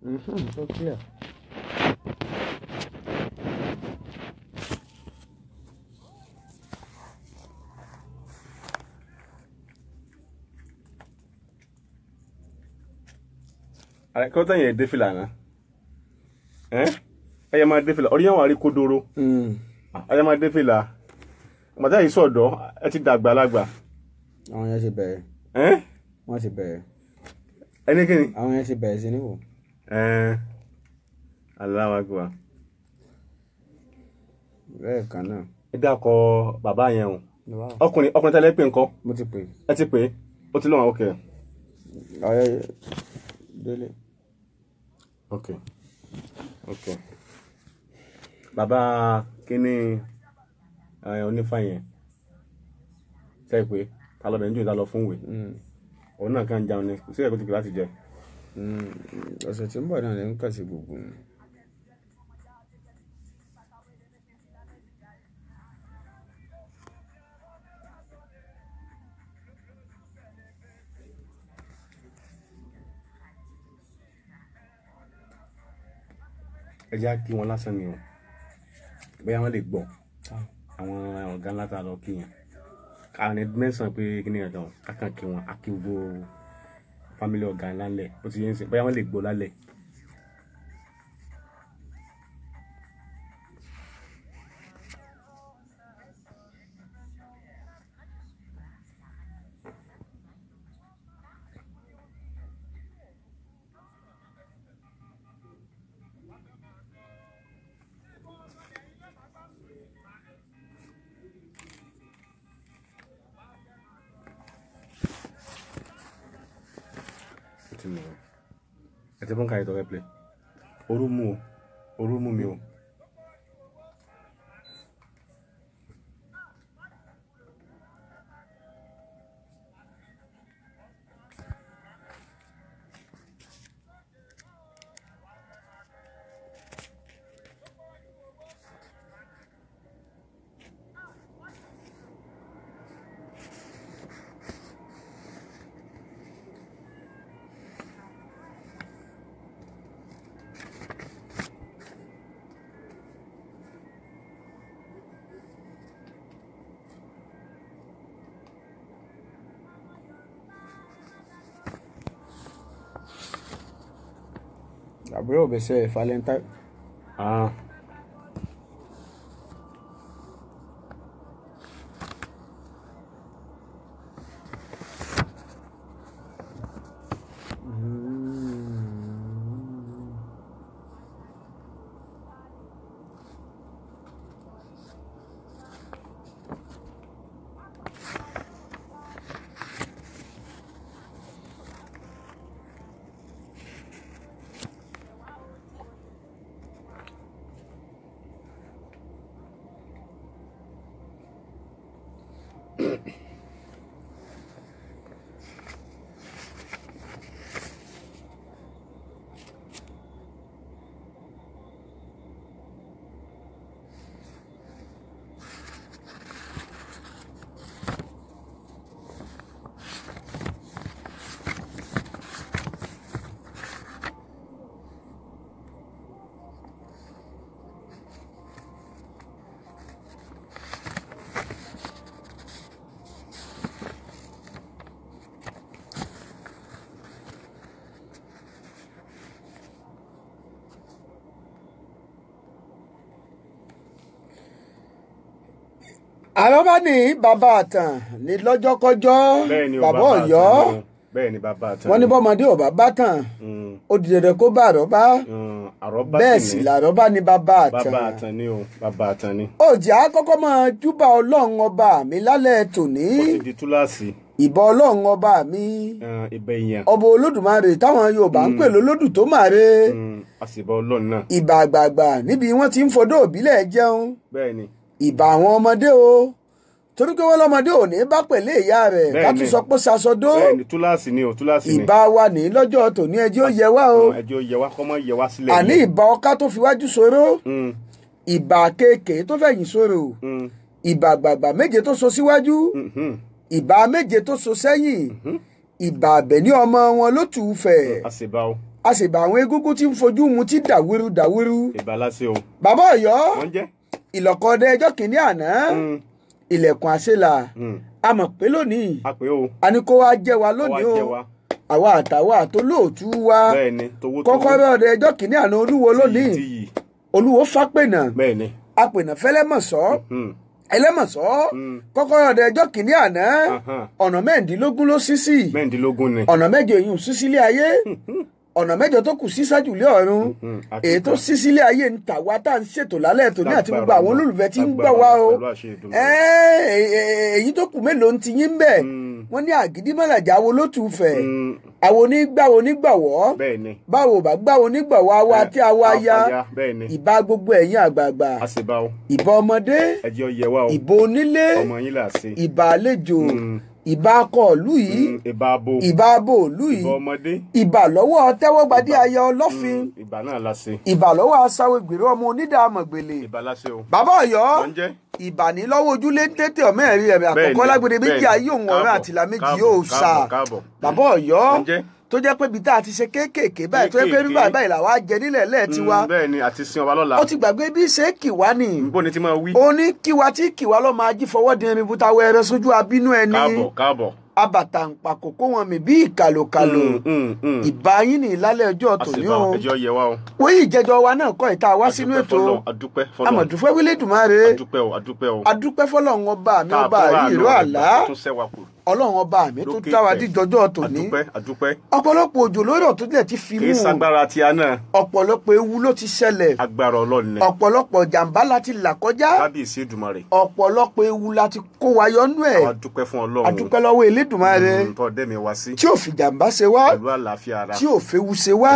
So clear. Ààrẹ kọ́ tẹ̀yìn ẹ̀dẹ́ fìlà náà ẹ̀yẹ máa dé fìlà orí yẹn wà rí kodoro ẹ̀yẹ máa dé fìlà màtá yìí sọ̀dọ̀ ẹ ti dàgbà lágbà. Àwọn yẹn ti bẹ̀rẹ̀. Wọ́n ti bẹ̀rẹ̀. Ẹni kí ni. Àwọn yẹn ti bẹ̀rẹ̀ sí níwò. Aláwàgbà. Bẹ́ẹ̀ kan náà. Ẹ dákọ bàbá yẹn o. Ọkùnrin tẹ́lẹ̀ pé nǹkan. Mo ti pè. Ẹ ti pè é. Ó ti lọ́wọ́ ok. Ọ̀rẹ́ Délé. Ok. Bàbá kíní onífà yẹn. Ṣé pé ta lọ bẹ̀ ń jù ta lọ fún ìwé. Òun náà kàn jẹun ni kò sí ẹ̀kọ́ ti kì láti jẹ. Ọ̀sẹ̀ tí ń bọ̀ náà lè ń kà sí gbogbo. Ẹ jẹ́ kí wọn lásán ni o bóyá wọ́n lè gbọ́ àwọn ọ̀gá ńlá tá a lọ kí yẹn káàní mẹ́sàn-án pé kí ni ẹ̀dán kákan kí wọn akí gbogbo fámílì ọ̀gá ńlá ńlẹ̀ ó ti yẹn ń sìn bóyá wọ́n lè gbọ́ lálẹ́. Ẹ ti fún káyọ̀ tó fẹ́ play orú mú mi o. Àbúrò bẹ̀sẹ̀ Valentine. Àrọ́bá ní bàbá àtàn ní lọ́jọ́kọ́jọ́ bàbá Ọ̀yọ́ bẹ́ẹ̀ni bàbá àtàn wọ́n ní bọ́mọdé ò bàbá tàn ó di dandan kó bá àrọ́bá bẹ́ẹ̀ sì làrọ́bá ní bàbá àtàn. Bàbá àtàn ni o bàbá àtàn ni. òjì àkọ́kọ́ máa júbà ọlọ́run ọba mi lálẹ́ tòní. ó ti di túláàsì. ìbà ọlọ́run ọba mi. ìbà èèyàn. ọba olódùmarè táwọn Yorùbá ń pè lólódù tó màre. àṣìbà ọlọ́run náà. ìbà àgbààgbà níbi wọ́n ti ń fọdọ́ òbílẹ̀ jẹun. bẹ́ẹ̀ni. ìbà àwọn ọmọdé o torí pé wọ́n lọ́mọdé ò ní bá pẹ̀lẹ́ ìyá rẹ̀ ká tún sọ pé ṣaṣọdó. bẹ́ẹ̀ni túláàsì ni o túláàsì ni. ìbà wa ní lọ́jọ́ tòní ẹjẹ́ ó yẹ wá o. ẹjẹ́ ó yẹ wá kọ́mọ yẹ wá sílẹ̀. àní ìbà ọká tó fi wájú sọ̀rọ̀ ìbà kéèké tó fẹ̀yìn sọ̀rọ̀ ìbà àgbààgbà méje tó so síwájú ìbà méje tó so sẹ́yìn ìbà àbẹ̀ní ọmọ wọn ló tù ú fẹ̀. àṣìbà o. a sì bá àwọn egúngún tí ń fojú mu tí dàwúrú dàwúrú. ìbálàsẹ o. bàbá Ọ̀yọ́ wọ́n jẹ́. ìlọ̀kọ̀dẹ ẹjọ́ kìíní àná ilẹ̀kùn àṣelà a mọ̀ pé lónìí a pé o. a ní kó wá jẹ́ wa lónìí o àwa àtàwa àtolóòtú wa kọ́kọ́rọ́ ọdẹ ẹjọ́ kìíní àná olúwo lónìí olúwo fápẹ̀nà apẹ̀nà fẹ́lẹ́mọ̀sọ́ ẹlẹ́mọ̀sọ́ kọ́kọ́rọ́ ọdẹ ẹjọ́ kìíní àná ọ̀nà mẹ́ẹ̀ẹ́dínlógún ló ṣí sí ọ̀nà mẹ́jọ èyí ò ṣí sílé ayé ọ̀nà mẹ́jọ tó kù sí sájùlé ọ̀run èyí tó sí sílé ayé ń tà wá tá à ń ṣètò lálẹ́ tòní àti gbogbo àwọn olólùfẹ́ tí ń gbọ́ wá o èyí tó kù mélòó ń ti yín bẹ̀ wọ́n ní àgídímọ̀làjà wo ló tù fẹ̀ àwọn onígbàwọ̀ onígbàwọ̀ báwo bá gbàwọ̀ onígbàwọ̀ àwa tí a wá ya ìbá gbogbo ẹ̀yin àgbààgbà ìbá ọmọdé ìbá onílé ìbá àlejò ìbá akọ ìlú yìí ìbá abo ìlú yìí ìbá lọ́wọ́ tẹ́wọ́gbadé ayé ọlọ́fin ìbá lọ́wọ́ asáwé gbèrè ọmọ onídàámọ̀gbèlè bàbá Ọ̀yọ́ ìbá ní lọ́wọ́ ojúlé tètè ọmọ ẹ̀rí ẹ̀mí àkọ́kọ́ lágbèrè méjì ayé òun ọ̀rẹ́ àtìlá méjì yóò sà bàbá Ọ̀yọ́ tó jẹ́ pé ibi tá a ti ṣe kéékèèké báyìí tó yẹ pé bíbá báyìí làwa jẹ nílẹ̀ lẹ́ẹ̀tiwa bẹ́ẹ̀ ni àti sin ọba lọ́la ó ti gbàgbé bí ṣe kìwá ni bó ni ti máa wí ó ní kíwa tí kìwá lọ́ máa jí fọwọ́ dín ẹni búta wẹ́rẹ́ sójú abínú ẹni káàbọ̀ abàtà ń pàkó kó wọn mi bí ìkàlòkàlò ìbá yín ní ìlálẹ̀ ọjọ́ tòní o wọ́n yìí ìjẹjọ́ wa náà kọ́ ìta wá sínú ètò amọ̀dúfẹ́ wílé dùmarè adúpẹ́ fọlọ́run ọba mi ọba ìró àlá ọlọ́run ọba mi tó táwa díjọjọ́ tòní ọ̀pọ̀lọpọ̀ òjò lórí ọ̀túnlẹ̀ ti fi mú kì í sagbára tí a náà ọ̀pọ̀lọpọ̀ ewu ló ti ṣẹlẹ̀ agbára Ọlọ́run ni ọ̀pọ̀lọpọ̀ jàǹbá láti là kọjá kábíyèsí Èdùmàrè ọ̀pọ̀lọpọ̀ ewu láti kó wa yọnú ẹ̀ adúpẹ́ fún Ọlọ́run adúpẹ́ lọ́wọ́ Elédùmarè tí ò fi jàǹbá ṣe wá tí ò fewu ṣe wá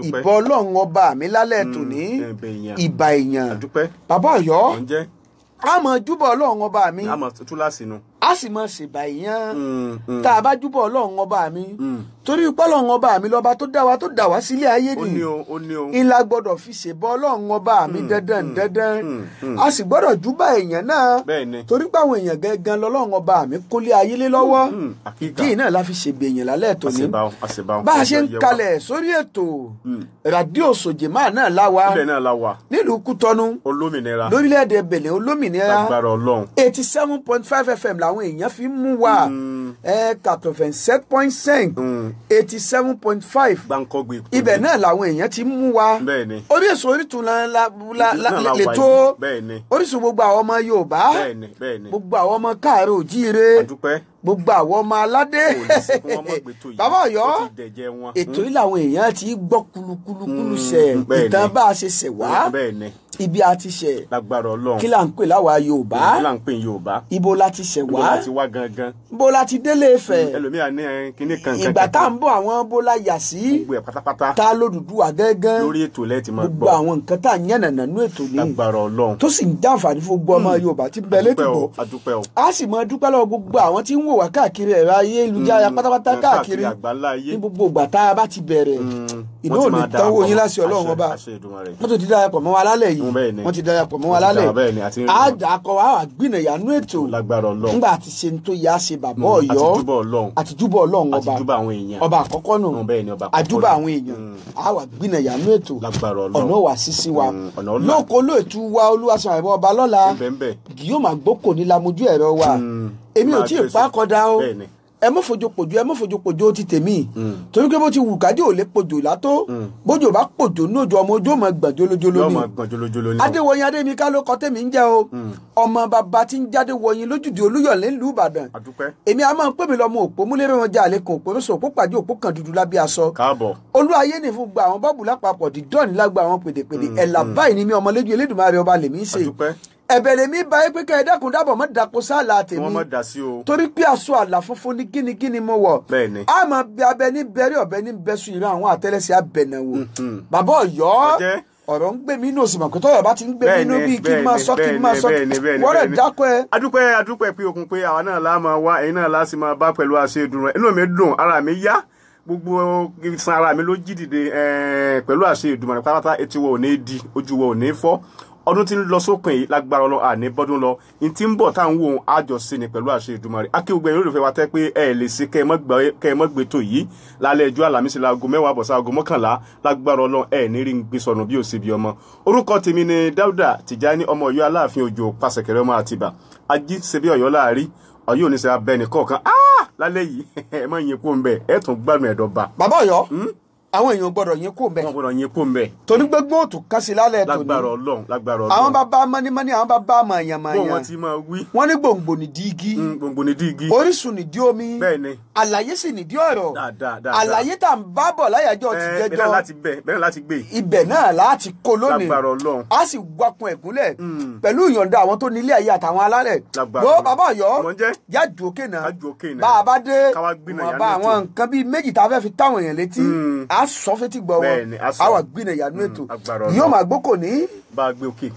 ìbọn Ọlọ́run ọba mi lálẹ́ tòní ìbà èèyàn bàbá Ọ̀yọ́ a mọ̀ júbọ̀ Ọlọ́run ọba mi a sì mọ̀ ṣèbà èèyàn tá a bá júbọ̀ Ọlọ́run ọba mi torí Ọlọ́run ọba mi lọ́ba tó dá wa sílé ayé ni ìlà gbọ́dọ̀ fi ṣèbọ̀ Ọlọ́run ọba mi dandan a sì gbọ́dọ̀ júbà èèyàn náà torí pé àwọn èèyàn gangan lọ́lọ́run ọba mi kólé ayé lé lọ́wọ́ kí iná la fi ṣèbè èèyàn lálẹ́ tòní bá a ṣe ń kalẹ̀ sórí ètò rádíò Sòjèmá náà láwa nílùú Kútọ́nù lórílẹ̀‐èdè Benin olómìnira 87.5 FM làwọn èèyàn fi ń mú wa 87.5 87.5 ibẹ̀ náà làwọn èèyàn ti mú wa Orísun Orítun lẹ́tọ́ Orísun gbogbo àwọn ọmọ Yorùbá gbogbo àwọn ọmọ káàárọ̀ òjíire gbogbo àwọn ọmọ aládé bàbá Ọ̀yọ́ ètò yìí làwọn èèyàn ti gbọ́ kulukulu ṣẹ̀ ìtàn bá a ṣe ṣẹ̀ wá ibi a ti ṣẹ̀ kí là ń pè láwa Yorùbá ibo la ti ṣẹ̀ wá ibo la ti délé Ifẹ̀ ìgbà tá à ń bọ̀ àwọn bó la yà sí tá l'Odùduwà gángan gbogbo àwọn nǹkan tá à ń yànnàná nú ètò ní tó sì ń jàǹfààní fún gbogbo ọmọ Yorùbá tí bẹ́ẹ̀ létò a sì mọ dúpẹ́ lọ́wọ́ gbogbo àwọn tí ń wò wá káàkiri ẹ̀rọ ayélujára pátápátá káàkiri ní gbogbo ìgbà tá a bá ti bẹ̀rẹ̀ ìlú ò ní tánwó yín láti Ọlọ́run ọba wọ́n tó ti darapọ̀ mọ́ wa lálẹ́ yìí wọ́n ti darapọ̀ mọ́ wa lálẹ́ àdàkọ wa gbìnàyà nú ètò nígbà àti ṣe tó yá ṣe bàbá Ọ̀yọ́ àtijúbọ̀ Ọlọ́run ọba àkọ́kọ́ nù àjúbà àwọn èèyàn àwa gbìnàyà nú ètò ọ̀nà wà sísí wa lóko lóòtú wa Olúwaṣeun Àrẹ̀mọ ọba lọ́la Guillaume Àgbókò ní lamojú ẹ̀rọ wa èmi ò tí ì pa kọ́dá o ẹ mọ́ fojo pòjò ti tèmi torí pé bó ti wù kájí ò lè pòjò látó bójò bá pòjò ní ojú ọmọ ojú ọmọ gbọ̀n jolojolo ni Adéwọyìn Adémíká ló kọ tèmi ń jẹ́ o ọmọ bàbá tí ń jáde wọ̀nyí lójúde Olúyọ̀lé ńlú Ìbàdàn èmi a máa ń pè mí lọ́mọ òpó múlẹ́rẹ́ wọn jẹ́ àlékún òpó mẹ́sàn òpó pàdé òpó kan dúdú lábẹ́ aṣọ Olúayé ní fún gba àwọn bọ́ọ̀bù lápapọ̀ dídọ́ọ̀nì lágbà àwọn pèdèpèdè ẹ̀là báyìí ni mi ọmọlẹ́jú Elédùmarè ọba lèmi ń ṣe ẹ̀bẹ̀ lèmi bá yẹ pé kẹ́ ẹ dákun dábọ̀ mọ́ dàpọ̀ sáàlà tèmi torí pé aṣọ àlà funfun ní gínígíní mo wọ̀ a máa bẹ abẹ ní bẹ̀rẹ̀ ọ̀bẹ ní bẹ́sù ìran àwọn àtẹ́lẹsẹ̀ abẹ̀nàwò bàbá Ọ̀yọ́ ọ̀rọ̀ ń gbé mi inú òsì mọ̀ pé tọ́yọ̀ bá ti ń gbé mi inú bíi kí n máa sọ wọ́n rẹ̀ dákọ́ ẹ. adúpẹ́ pé okun pé àwa náà lá máa wá ẹ̀yin náà lá sì máa bá pẹ̀lú àṣeyọdún rẹ̀ inú mi dùn ara mi yá gbogbo iṣan ara mi ló jí dìde pẹ̀lú àṣeyọdún rẹ̀ pátápátá etí wo ò ní di ojú wo ò ní fọ́ ọdún tí ń lọ sópin yìí lágbára Ọlọ́run àní bọ́dún lọ ní tí ń bọ̀ tá à ń wò ó àjọṣe ni pẹ̀lú àṣẹ Èdùmàrè akéwògbé yìí olùfẹ́ wa tẹ́ pé ẹ lè ṣe kẹ́ ẹ mọ́ gbé tó yìí lálẹ́ ẹjọ́ Àlàmísì láago 10 bọ̀ sí aago 11 lágbára Ọlọ́run ẹ ní rí gbé sọnù bí ó ṣe bí ọmọ orúkọ tèmi ni Dáúdà Tìjání ọmọ Ọ̀yọ́ Aláàfin Òjó Pàṣẹkẹrẹ ọmọ Àtìbà ají ṣe bí Ọ̀yọ́ láàrí Ọ̀yọ́ oníṣẹ abẹni kọ̀ọ̀kan lálẹ́ yìí ẹ mọ yín kó ń bẹ ẹ tún gbádùn ẹdọba. bàbá Ọ̀yọ́ àwọn èèyàn gbọ́dọ̀ yín kó ń bẹ. wọ́n gbọ́dọ̀ yín kó ń bẹ. torí gbogbo òtún kásí lálẹ́ tòní. lágbára Ọlọ́run lágbára Ọlọ́run. àwọn bàbá mọ́nímọ́ní àwọn bàbá mọ̀ọ́yàn-mọ̀ọ́yàn. bó wọn ti máa wí. wọ́n ní gbòǹgbò ní dígí. gbòǹgbò ní dígí. orísun ní dí omi. bẹ́ẹ̀ni. àlàyé sì ní dí ọ̀rọ̀. dáadáa. àlàyé tá à ń bá bọ̀ láyàjọ́ ti jẹjọ́. bẹ́ẹ̀ láti gbé. ibẹ̀ náà láti kó lónìí. lágbára Ọlọ́run. a sì wakun ẹ̀kúnlẹ̀. pẹ̀lú ìyọ̀ǹda àwọn tó nílé ayé àtàwọn alálẹ̀. ló bàbá Ọ̀yọ́ yájú òkè náà. bá a bá dé wọn bá àwọn nǹkan bíi méjì tá a fẹ́ fi táwọn èèyàn létí. a sọ fétí gbọ́ wọn àwa gbìnà ìyanu ètò yóò máa gbókò ní. bá a gbé òkè.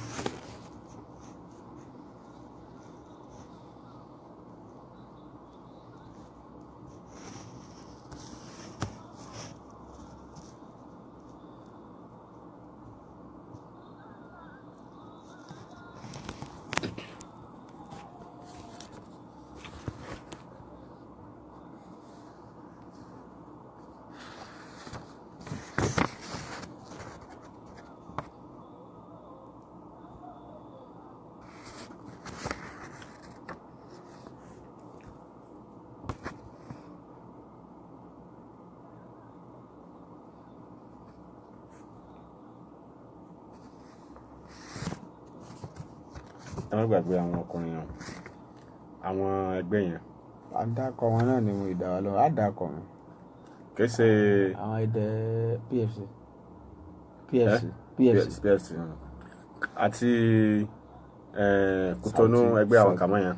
ẹ má gbàgbé àwọn ọkùnrin yẹn àwọn ẹgbẹ́ yẹn. àdàkọ wọn náà ni mo ìdáwà lọ àdàkọ wọn. kì í ṣe. àwọn ẹdẹ PFC àti Kútọnù ẹgbẹ́ àwọn kàmá yẹn.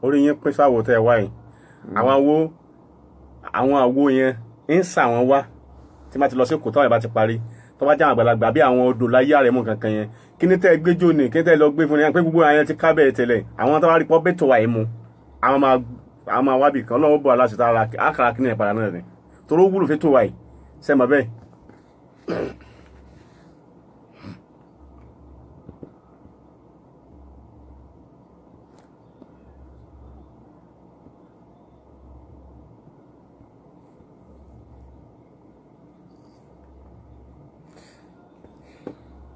orí yín pín sáwọ tẹ wáyé àwọn àwo yẹn ń sà wọn wá tí má ti lọ sí Èkó táwọn ìbá ti parí tó bá jẹ́ àwọn àgbàlagbà bí àwọn odò láyé Àrẹ̀mú kankan yẹn kí ní tẹ́ gbé jóni kí ní tẹ́ lọ gbé fún yẹn pé gbogbo àyẹn ti ká bẹ́ẹ̀ tẹ́lẹ̀ àwọn tó bá rí pọ́ bẹ́ẹ̀ tó wà yìí mu àwọn máa wábì kan Ọlọ́run bọ̀ aláṣẹ tára àkàrà kí ní ìpadà náà rẹ̀ torí ó wúlò fẹ́ tó wà yìí sẹ́mọ̀ bẹ́ẹ̀.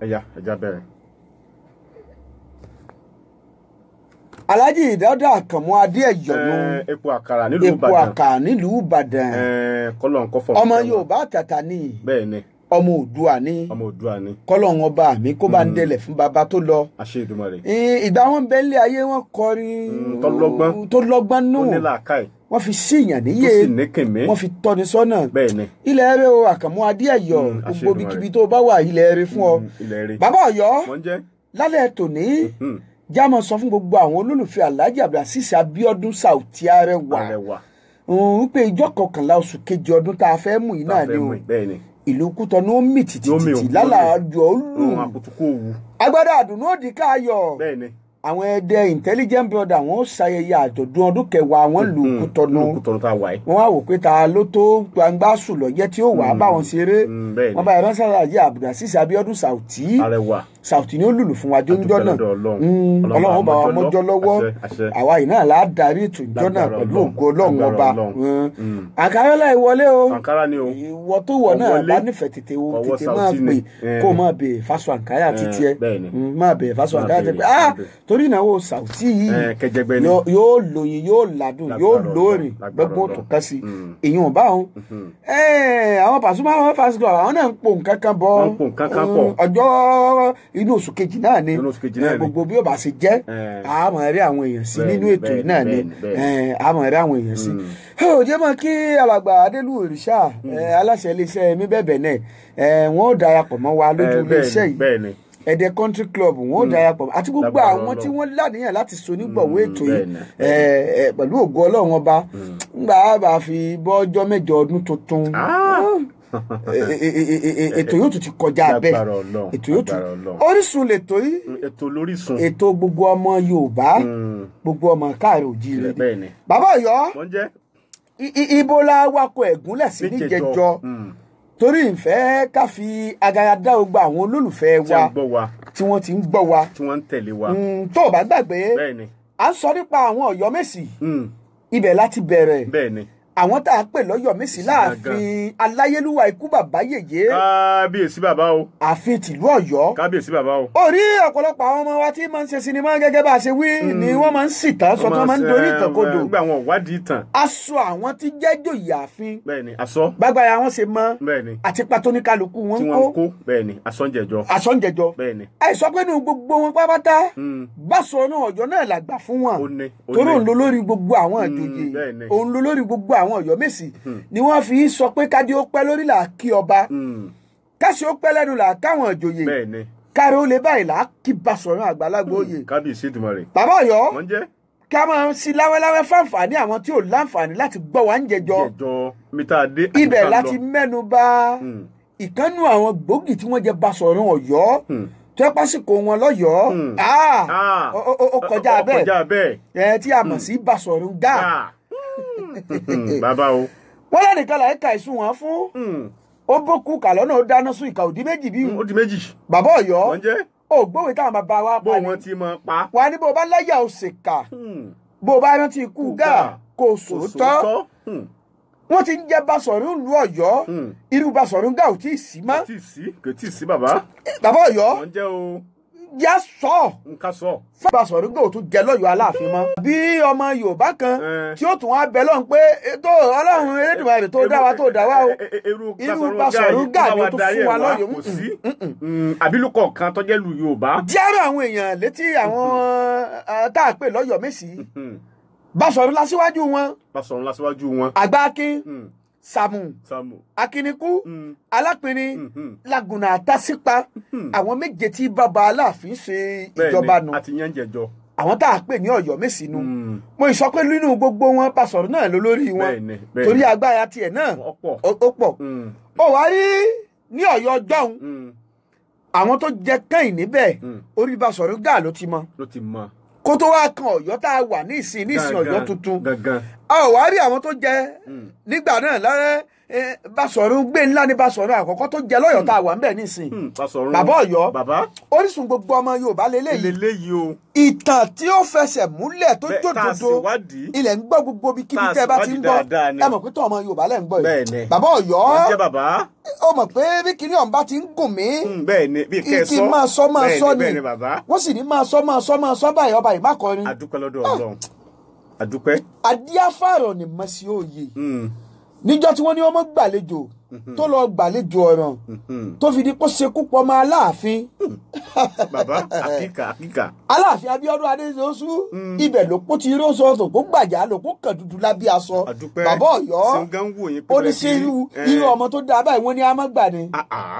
ẹja bẹ̀rẹ̀. Alhaji Dáúdà Àkànmú Adéẹ̀yọ̀nú epo àkàrà nílùú Ìbàdàn kọ́lọ́n kọ́fọ́ ọmọ Yorùbá àtàtà ni bẹ́ẹ̀ ni ọmọ Oòduà ni kọ́lọ́n ọba mi kó bá ń délẹ̀ fún baba tó lọ. àṣẹ Èdùmàrè. ìgbà wọn bẹ nílé ayé wọn kọrin tó lọ́gbọ́n nù wọ́n fi síyàn níyè wọ́n fi tọ́ni sọ́nà ilẹ̀ ẹ̀rẹ́ o Àkànmú Adéẹ̀yọ̀ gbogbo ibikíbi tó bá wà ilẹ̀ ẹ̀rẹ́ fún ọ. bàbá Ọ̀yọ́ lálẹ́ tòní jámọ̀ sọ fún gbogbo àwọn olólùfẹ́ Alhaji Abdulaziz Abíọ́dún Saoty Arẹwà wípé ìjọ 11 oṣù kejì ọdún tá a fẹ́ mú yìí náà ni o ìlú Kútọnù ó mì tìtìtì lálàájọ ó lù agbádá àdùnnú òdì káyọ̀ àwọn ẹdẹ intelligent brother wọn ó ṣayẹyẹ àjọ̀dún ọdún 10 wọn lù Kútọnù wọn wá wò pé ta ló tó gbangba sùn lọ́jẹ́ tí ó wà á bá wọn ṣeré wọn bá ìránṣẹ́ Alhaji Abdulaziz Abíọ́dún Saoty Saoty ni ó lùlù fún wa jọ́njọ́ náà Ọlọ́run bá wa mọ́jọ́ lọ́wọ́ àwa yìí náà láà darí ètò ìjọ náà pẹ̀lú ògo Ọlọ́run ọba àkàrà láì wọlé o ìwọ tó wọ̀ náà bá nífẹ̀ẹ́ tètè máa pè kó máa bè fásọ àǹkárá títí ẹ máa bè fásọ àǹkárá títí ẹ torí ìnáwó Saoty yìí yóò lóyin yóò ládùn yóò lóòrìn gbogbo tó kàn sí èyàn bá wọn. àwọn Pasuma wọn fásitì àwọn náà ń pò nǹkan kan bọ ọjọ́ inú oṣù kejì náà ni gbogbo bí ó bá ṣe jẹ́ àmọ́ rí àwọn èèyàn sí nínú ètò yìí náà ni àmọ́ rí àwọn èèyàn sí. ó jẹ́ mọ́ kí alàgbà Adélù Òrìṣà aláṣẹ iléeṣẹ́ mi bẹ̀bẹ̀ náà wọ́n ó darapọ̀ mọ́ wa lójú iléeṣẹ́ yìí Ẹdẹ Country Club wọn ó darapọ̀ àti gbogbo àwọn tí wọ́n láníyàn láti so nígbọ̀wọ́ ètò yìí pẹ̀lú ògo Ọlọ́run ọba ńgbà bá fi bọ́jọ́ 8 ọdún tuntun ètò yóò tún ti kọjá bẹ́ẹ̀ ètò yóò tún Orísun lètò yìí ètò lórísun ètò gbogbo ọmọ Yorùbá gbogbo ọmọ káàárọ̀ oòjíire bàbá Ọ̀yọ́ ibo la wakọ̀ ẹ̀gúnlẹ̀ sí níjẹjọ torí ìfẹ́ ká fi agara dá gbogbo àwọn olólùfẹ́ wa tí wọ́n ti ń gbọ́ wa tí wọ́n ń tẹ̀lé wa tó o bá gbàgbé à ń sọ nípa àwọn Ọ̀yọ́mèsì ibẹ̀ láti bẹ̀rẹ̀ àwọn tá a pè lọ́yọ̀mèsì láàfin aláyélúwà ikú bàbá yèyé kábíyèsí bàbá o àfin tìlú Ọ̀yọ́ kábíyèsí bàbá o. orí ọ̀pọ̀lọpọ̀ àwọn ọmọ wa tí máa ń ṣe sinimá gẹ́gẹ́ bá a ṣe wí ni wọ́n máa ń sì tán sọ tán máa ń dorí ìtàn kodò. gbogbo àwọn ìwádìí ìtàn. aṣọ àwọn tí jẹ́ jòyè àfin. bẹ́ẹ̀ni aṣọ. gbàgbára wọn ṣe mọ. bẹ́ẹ̀ni àti pàtó ní kálukú wọn tí wọ́n kó bẹ́ẹ̀ni aṣọ́njẹjọ. aṣọ́njẹjọ. bẹ́ẹ̀ni. àìsọ pé nínú gbogbo wọn pátápátá Báṣọ̀run Ọ̀yọ́ náà làgbà fún wọn. torí òun ló lórí gbogbo àwọn ìjòyè òun ló lórí gbogbo àwọn Ọ̀yọ́mèsì ni wọ́n fi sọ pé kádé ó pẹ́ lórí là á kí ọba káṣí ó pẹ́ lẹ́nu là á káwọn ìjòyè kárí ó lè báyìí là á kí Báṣọ̀run àgbàlagbà oyè. kábíyèsí Èdùmàrè. bàbá Ọ̀yọ́ kí a máa ń sí láwẹ́láwẹ́ fáǹfààní àwọn tí ò láǹfààní láti gbọ́ wa ń jẹjọ. ibẹ̀ láti mẹ́nu bà ìkànnù àwọn gbòógì tí wọ́n jẹ́ Báṣọ̀run Ọ̀yọ́ tó pásìkò wọn lọ́yọ̀ọ́ ó kọjá bẹ́ẹ̀ tí a mọ̀ sí Báṣọ̀run Gáà. bàbá o. wọ́n lẹ́nìkan là ń ka ìsún wọn fún ó bókú kàlọ́nà ó dáná sun ìkà òdì méjì bí. ó di méjì. bàbá Ọ̀yọ́ ó gbówé táwọn bàbá wa pa ni. bó wọn ti mọ pa. wà ní bó o bá láyà ó ṣèkà bó o bá rántí ikú Gáà kó o sòótọ́. wọ́n ti ń jẹ́ Báṣọ̀run ìlú Ọ̀yọ́ irú Báṣọ̀run Gáà ò tí ì sí mọ́. kò tí ì sí bàbá. bàbá Ọ̀yọ́ wọ́n jẹ́ o. yá sọ. nǹkan sọ. Báṣọ̀run Gáà ò tún jẹ lọ́yọ̀ọ́ Aláàfin mọ́. bí ọmọ Yorùbá kan tí ó tún wá bẹ lọ́hùn pé ètò Ọlọ́run Elédùmarè tó dá wa o irú Báṣọ̀run Gáà ni ó tún fún wa lọ́yọ̀ọ́. kò sí àbílùkọ̀ kan tó jẹ́ lu Yorùbá. jẹ́rọ àwọn èèyàn létí àwọn tá a pè lọ́yọ̀mèsì Báṣọ̀run lásíwájú wọn. Báṣọ̀run lásíwájú wọn. Àgbákin Sàmù Akínikú Alápinrin Làgùnà àtàsípa àwọn méje tí bàbá Aláàfin ṣe ìjọba nù. àti yẹn jẹjọ. àwọn tá a pè ní Ọ̀yọ́mèsì nù. mo sọ pé nínú gbogbo wọn Báṣọ̀run náà ló lórí wọn torí agbára tiẹ̀ náà ó pọ̀. ó wá rí ní Ọ̀yọ́ ọjọ́un àwọn tó jẹ kẹ́yìn níbẹ̀ orí Báṣọ̀run Gáà ló ti mọ. kó tó wá kan Ọ̀yọ́ tá a wà ní ìsìn Ọ̀yọ́ tuntun a ò wá rí àwọn tó jẹ nígbà náà lọ́rẹ́ Báṣọ̀run Gbénlá ní Báṣọ̀run àkọ́kọ́ tó jẹ lọ́yọ̀ tá a wà ń bẹ̀ nísìn bàbá Ọ̀yọ́ orísun gbogbo ọmọ Yorùbá lélẹ́yìí o ìtàn tí ó fẹsẹ̀ múlẹ̀ tó jòjòdò ilẹ̀ ń gbọ́ gbogbo bí kíbi tẹ́ bá ti ń gbọ́ ẹ mọ̀ pé tó ọmọ Yorùbá lẹ́ ń gbọ́ yìí bàbá Ọ̀yọ́ ó mọ̀ pé bí kinní ọ̀hún bá ti ń gùn mí kí máa sọ ni wọ́n sì ní máa sọ báyìí ọba yìí má kọrin. àdúpẹ́ lọ́dọ̀ Ọlọ́run àdúpẹ́. adíáfàrọ̀ ni mọ̀ sí òye níjọ́ tí wọ́n ní ọmọ gbàlejò tó lọ gbàlejò ọ̀ràn tó fi di kó ṣekú pọ̀ mọ́ Aláàfin. bàbá àkíkà. Aláàfin Abíọ́dún Adéṣoṣù ibẹ̀ ló kó ti rọ́ṣọ tó kó gbàjà ló kó kàn dúdú lábí aṣọ. bàbá Ọ̀yọ́ ó ní sí irú ọmọ tó dáa báyìí wọ́n ní amágbà ni.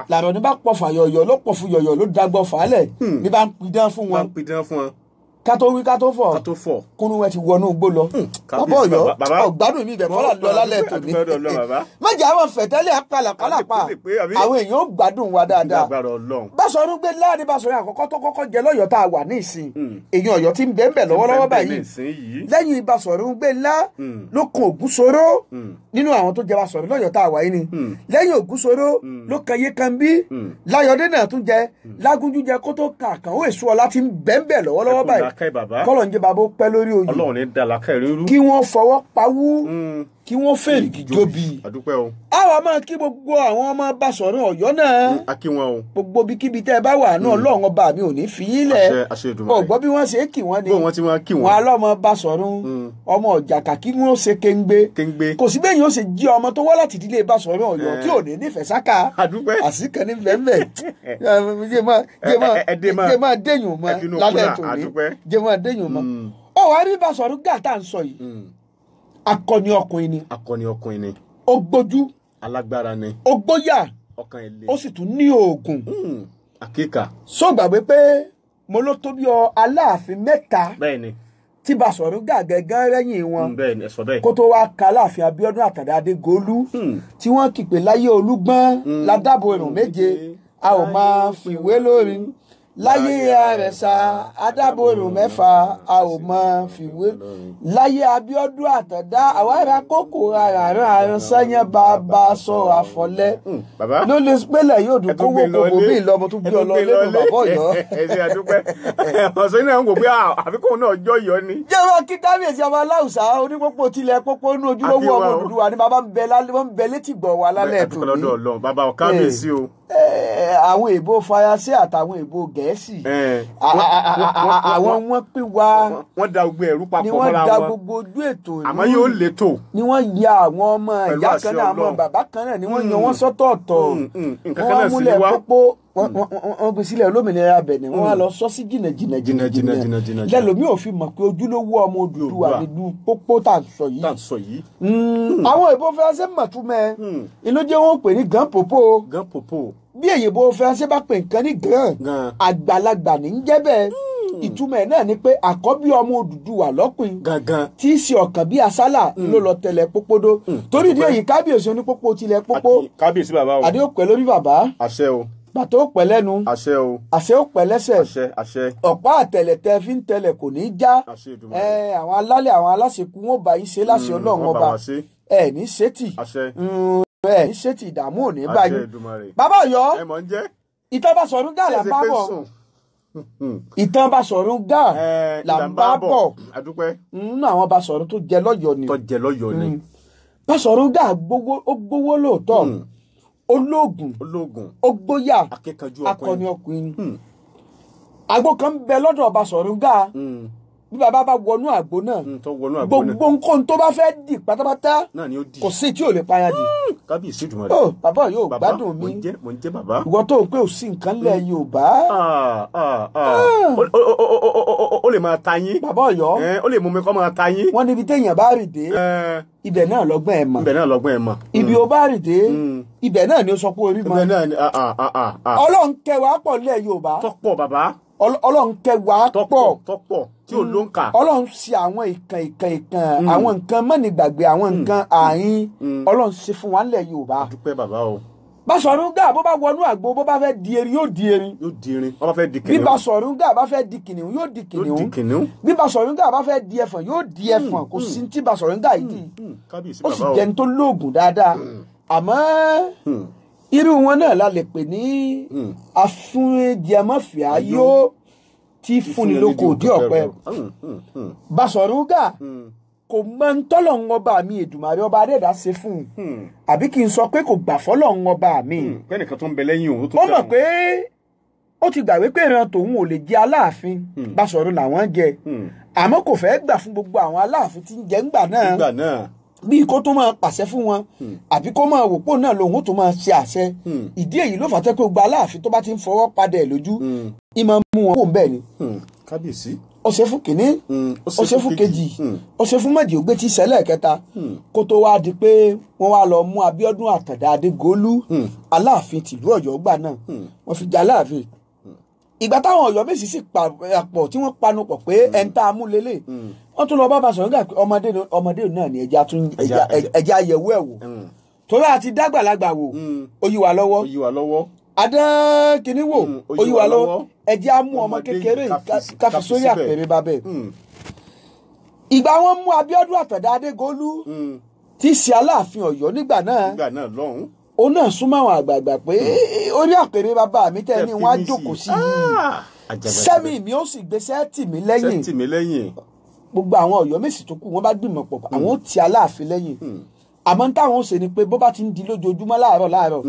làrọ̀ ní bá pọ̀fà yọ̀yọ̀ ló pọ̀fù yọ̀yọ̀ ló dágbọ́ fàálẹ̀ ní bá ń pidán fún wọn. kátó wí kátó fọ̀ kúnú wọn ti wọnú igbó lọ. bàbá Ọ̀yọ́ ọ̀gbádùn mi ibẹ̀ mọ́lá lọ lálẹ́ tòní. mọ̀jà àwọn fẹ̀tẹ́lẹ̀ apalàpalàpà àwọn èèyàn ó gbádùn wa dáadáa. Báṣọ̀run Gbénlá ní Báṣọ̀run àkọ́kọ́ tó kọ́kọ́ jẹ lọ́yọ̀ọ́ tá a wà ní ìsìn èèyàn Ọ̀yọ́ ti ń bẹ́ẹ̀ bẹ́ẹ̀ lọ́wọ́lọ́wọ́ báyìí. lẹ́yìn Báṣọ̀run Gbénlá ló kan Ògúnṣoró nínú àwọn tó jẹ Báṣọ̀run lọ́yọ̀ọ́ tá a wà yìí ni. lẹ́yìn Ògúnṣoró ló kan Yékánbí Láyọ̀dé náà tún jẹ Lágúnjú jẹ kó tó kan Àkànó Èṣùọlá ti ń bẹ́ẹ̀ bẹ́ẹ̀ lọ́wọ́lọ́wọ́ báyìí. kọ́lọ̀ ń jẹ́ bàbá ó pẹ́ lórí oyè. Ọlọ́run ní dàlákẹ́ rírú. kí wọ́n fọwọ́ pawú kí wọ́n fèrèkì jóbi. àdúpẹ́ o. àwa máa kí gbogbo àwọn ọmọ Báṣọ̀run Ọ̀yọ́ náà. a kí wọn o. gbogbo bíkíbi tẹ́ ẹ bá wà náà Ọlọ́run ọba mi ò ní fi yín lẹ̀. àṣẹ Èdùmàrè. ọ̀gbọ́n bí wọ́n ṣe é kì wọ́n ni. bó wọ́n ti máa kí wọn. wọn alọ́mọ Báṣọ̀run ọmọ Ọ̀jàkà kí wọ́n ṣe kéńgbé. kò sí bẹ́ẹ̀ yóò ṣe jí ọmọ tó wá láti ìdílé Báṣọ̀run Ọ̀yọ́ tí ò ní nífẹ̀ẹ́ sáká. àdúpẹ́. àsìkàn ní bẹ́ẹ̀ jẹ́ máa déyùn mọ́ lálẹ́ tòní jẹ́ máa déyùn mọ́. ó wá rí Báṣọ̀run Gáà tá à ń sọ yìí akọni ọkùnrin ni. ó gbójú. alágbára ni. ó gbóyà. ọkàn ilé. ó sì tún ní oògùn. àkíkà. sọ gbàgbé pé mo ló tó bí Aláàfin mẹ́ta. bẹ́ẹ̀ni. tí Báṣọ̀run Gáà gẹ́gẹ́ rẹ́yìn wọn. bẹ́ẹ̀ni ẹ sọ bẹ́ẹ̀. kó tó wá ka Aláàfin Abíọ́dún Àtàndá Adégolú. tí wọ́n kì pé láyé Olúgbọ́n ládàbò ìrùn méje a ò máa fìwé lórí láyé àrẹ̀sà adáborùn mẹ́fà a ò mọ fìwé láyé Abíọ́dún Àtàndá àwa ra kókò àràn sẹ́yìn bàbá sọ àfọlẹ́ ló lè pélé yóò dùn kówó kòkò bí ìlọmọ tó gbé ọlọ́lẹ́nu bàbá Ọ̀yọ́. ẹsẹ àdúpẹ́ ọ̀sẹ̀ náà ń wò pé àfikún náà jọ yọ ni. jẹ́wọ́ kí kábíyèsí ọmọ aláùsá onípòpò tilẹ̀ pópó inú ojúlówó ọmọ Odùduwà ni bàbá ń bẹ létì gbọ̀ wà lálẹ́ tó ní. bàbá kábíyèsí o. àwọn èèbó Faransé àtàwọn èèbó Gẹ̀ẹ́sì àwọn wọn pín wa wọ́n da gbogbo ẹ̀rú papọ̀ mọ́ra wọn ni wọ́n da gbogbo ojú ètò ìlú àmọ́ yóò létò ni wọ́n ya àwọn ọmọ ìyá kan náà àwọn bàbá kan náà ni wọ́n yan wọ́n sọ́tọ̀ọ̀tọ̀ wọ́n múlẹ̀ pópó wọ́n gbé sílẹ̀ olómìnira Benin wọ́n wá lọ sọ sí jìnnà lẹ́lòmí ò fi mọ̀ pé ojúlówó ọmọ Odùduwà nínú pópó tá à ń sọ yìí. àwọn èèbó Faransé mọ̀túmẹ̀ inú jẹ́ wọ́n pè ní gan popo bí èyìnbó Faransé bá pè nǹkan ní gan àgbàlagbà ní ń jẹ́ bẹ́ẹ̀ ìtumọ̀ ẹ̀ náà ni pé àkọ́bí ọmọ Odùduwà lọ́kùnrin tí í ṣe ọ̀kàn bí àsálà ló lọ tẹ̀lẹ̀ pópódó torí ìdí èyí kábíyèsí onípópó tilẹ̀ pópó kábíyèsí bàbá o àdé ó pẹ́ lórí bàbá àṣẹ o bàtà ó pẹ́ lẹ́nu àṣẹ o àṣẹ ó pẹ́ lẹ́sẹ̀ àṣẹ ọ̀pá àtẹ̀lẹ̀tẹ̀ fi ń tẹ̀lẹ̀ kò ní í já àwọn alálẹ̀ àwọn aláṣekú wọn ò bá yín ṣe láṣẹ Ọlọ́run ọba ẹ̀ ní ṣètì ẹ̀ ní ṣètì ìdààmú ò ní báyìí bàbá Ọ̀yọ́ ìtàn Basọ̀rún Gáà là ń bá bọ̀ ìtàn Basọ̀rún Gáà là ń bá bọ̀ nínú àwọn Basọ̀rún tó jẹ lọ́yọ̀ọ́ ni Basọ̀rún Gáà ó gbowó lóòótọ́ ológun ó gbóyà akọni ọkùnrin àgbo kan ń bẹ lọ́dọ̀ Basọ̀rún Gáà bí bàbá bá wọnú àgbo náà gbogbo nǹkan tó bá fẹ́ di pátápátá kò sí tí ò lè payá di. kábíyèsí dùnmọ̀ rẹ̀. bàbá yóò gbádùn mi mo ń jẹ́ bàbá. ìwọ tó ń pè ó sí nǹkan lẹ̀ Yorùbá. ó lè máa ta yín. bàbá Ọ̀yọ́ ó lè mú mi kọ́ máa ta yín. wọ́n níbi téèyàn bá rì dé ibẹ̀ náà lọ́gbọ́n ẹ̀ mọ̀. ibi ó bá rì dé ibẹ̀ náà ni ó sọ pé orí mọ́. Ọlọ́run kẹwàá pọ̀ lẹ̀ Yorùbá. tọ́pọ̀ bàbá. Ọlọ́run kẹwàá tọ́pọ̀ tí ò ló ń kà. Ọlọ́run ṣe àwọn ìkàn àwọn nǹkan mọ́nìgbàgbé àwọn nǹkan ààyìn Ọlọ́run ṣe fún wa nílẹ̀ Yorùbá. dúpẹ́ bàbá o. Basọ̀rún Gáà bó bá wọnú àgbo bó bá fẹ́ di erin yóò di erin. wọ́n bá fẹ́ di kìnìún. bí Basọ̀rún Gáà bá fẹ́ di kìnìún yóò di kìnìún. bí Basọ̀rún Gáà bá fẹ́ di ẹfọ̀n yóò di ẹfọ̀n kò sí tí Basọ̀rún Gáà yìí di. ó sì jẹ́ ní tó lóògùn dáadáa àmọ́ irú wọn náà la lè pè ní afúnjẹmọ́fìá yóò tí fúnni lóko òdí ọ̀pẹ. Basọ̀rún Gáà kò mọ ntọ́lọ́run ọba mi Èdùmàrè ọba Adẹ́dàá ṣe fún un àbí kí n sọ pé kò gbà fọ́lọ́run ọba mi. kẹ́nìkan tó ń bẹ lẹ́yìn òun tó ó mọ̀ pé ó ti gbàgbé pé ìran tòun ò lè jẹ Aláàfin Basọ̀rún làwọn jẹ àmọ́ kò fẹ́ gbà fún gbogbo àwọn Aláàfin tí ń jẹ ńgbà náà bí kó tó máa pàṣẹ fún wọn àbí kó máa wò pò náà lòun ó tó máa ṣe àṣẹ ìdí èyí ló fà tẹ́ pé gbogbo Aláàfin tó bá ti ń fọwọ́ padà ẹ̀ lójú ìmọ̀ mú wọn kó ń bẹ́ẹ̀ ni. kábíyèsí. ó ṣe fún kínní ó ṣe fún kejì ó ṣe fún méjì ó gbé tí ṣẹlẹ̀ kẹta kó tó wá di pé wọ́n wá lọ mú Abíọ́dún Àtàndá Adégolú Aláàfin tìlú Ọ̀yọ́ gbà náà wọ́n fi jẹ Aláàfin. ìgbà táwọn Ọ̀yọ́ Mèsì sì pọ̀ tí wọ́n panu pọ̀ pé ẹni tá a mú lélẹ̀ wọ́n tún lọ bá Basọ̀rún Gáà pé ọmọdé náà ni ẹja yẹ̀wò ẹ̀ wò torí àti dágbàlagbà wò ó yí wa lọ́wọ́ adán kìíní wò ó yí wa lọ́wọ́ ẹjẹ́ á mú ọmọ kékeré káfi sórí àpèrè babẹ̀. ìgbà wọn mú Abíọ́dún Àtàndá Adégolú tí í ṣe Aláàfin Ọ̀yọ́ nígbà náà lọ́hùn. ó náà súnmọ́ àwọn àgbààgbà pé orí àpèrè bàbá mi tẹ́ ni wọ́n á jókòó sí i sẹ́mi mi ó sì gbé sẹ́ẹ̀tì mi lẹ́yìn gbogbo àwọn Ọ̀yọ́ Mèsì tó kù wọ́n bá gbìmọ̀ pọ̀ àwọn ó ti Aláàfin lẹ́yìn àmọ́ táwọn ó ṣe ni pé bó bá ti ń di lójoojúmọ́ láàárọ̀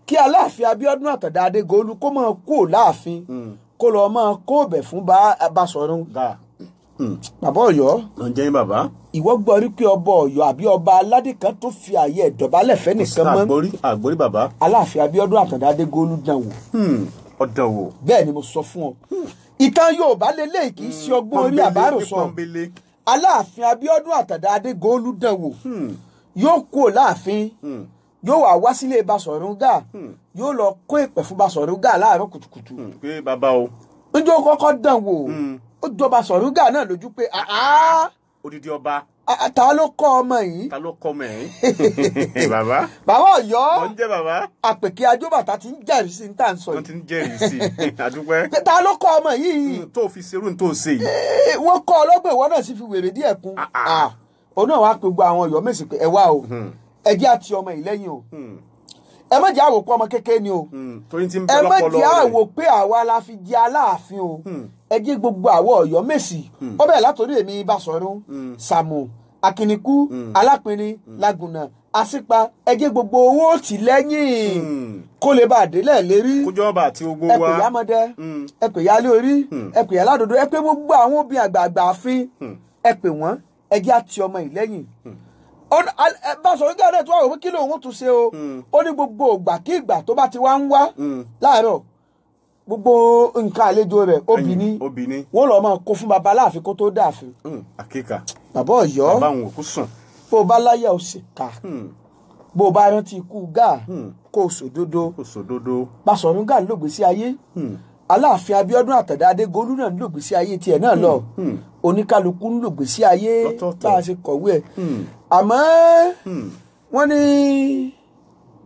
kí Aláàfin Abíọ́dún Àtàndá Adégolú kó máa kó láàfin kó lọ máa kó bẹ̀ fún Basọ̀rún Gáà. bàbá Ọ̀yọ́ ló ń jẹ́ bàbá. ìwọ gbọ́ rí pé ọba Ọ̀yọ́ àbí ọba aládé kan tó fi àyè ẹ̀dọ̀bálẹ̀ fẹ́ nìkan mọ́. àgbórí bàbá. Aláàfin Abíọ́dún Àtàndá Adégolú dán wò. ọ̀dàn wò. bẹ́ẹ̀ ni mo sọ fún ọ. ìtàn Yorùbá lélẹ́yìí kì í ṣe ọgbọ́n orí àbáròsọ. Aláàfin Abíọ́dún Àtàndá Adégolú dán wò. yóò kó láàfin yóò wá sílé Basọ̀rún Gáà yóò lọ kó ìpè fún Basọ̀rún Gáà láàárọ̀ kùtùkùtù. pé bàbá o. njó kọ́kọ́ dán wò ó jọ Basọ̀rún Gáà náà lójú pé odidi ọba. ta ló kọ́ ọmọ yìí. ta ló kọ́ ọmọ yìí. bàbá. bàbá Ọ̀yọ́. mo ń jẹ́ bàbá. àpèké ajóbàtà ti ń jẹ́rìí sí ní tà ń sọ yìí. wọ́n ti ń jẹ́rìí sí àdúpẹ́. ta ló kọ́ ọmọ yìí. tó fi serú tó ṣe yìí. wọ́n kọ́ ọlọ́gbọ̀n ìwọ náà sì fi wèrè díẹ̀ kún. òun náà wàá pe gbogbo àwọn Ọ̀yọ́ Mèsì pé ẹ wá o ẹ jẹ́ àti ọmọ yìí lẹ́yìn o ẹ má jẹ́ àwò pé ọmọ kékeré ni o ẹ má jẹ́ àwò pé àwa la fi jẹ Aláàfin o ẹ jẹ́ gbogbo àwọn Ọ̀yọ́ Mèsì ó bẹ̀rẹ̀ látòrí èmi Basọ̀run Sàmù Akínikú Alápinni Lágùnà Asípa ẹ jẹ́ gbogbo owó tì lẹ́yìn kó lè bá àdélẹ̀ lérí kójọba àti ogbó wa ẹ pè yá mọdẹ ẹ pè yá lé orí ẹ pè yá ládòdó ẹ pè gbogbo àwọn obìnrin àgbààgbà àfin ẹ pè wọ́n ẹ jẹ́ àti ọmọ yìí lẹ́yìn Basọ̀run jáde tó wà wípé kí lóun tún ṣe o ó ní gbogbo ìgbà kí ìgbà tó bá ti wá ń wá láàárọ̀ gbogbo nǹkan àlejò rẹ̀ obìnrin wọ́n lọ́ọ́ máa kó fún baba Aláàfin kó tó dáàfin. àkíkà bàbá Ọ̀yọ́ bàbá òun òkú sùn. bó o bá láyà o sì kà bó o bá rántí ikú Gáà kó o sòdodo. Basọ̀run Gáà ló gbé sí ayé Aláàfin Abíọ́dún Àtàndá Adégolú náà ló gbé sí ayé tiẹ̀ náà lọ oníkálukú ń lò gbé sí ayé bá a ṣe kọ̀wé ẹ̀ àmọ́ wọ́n ní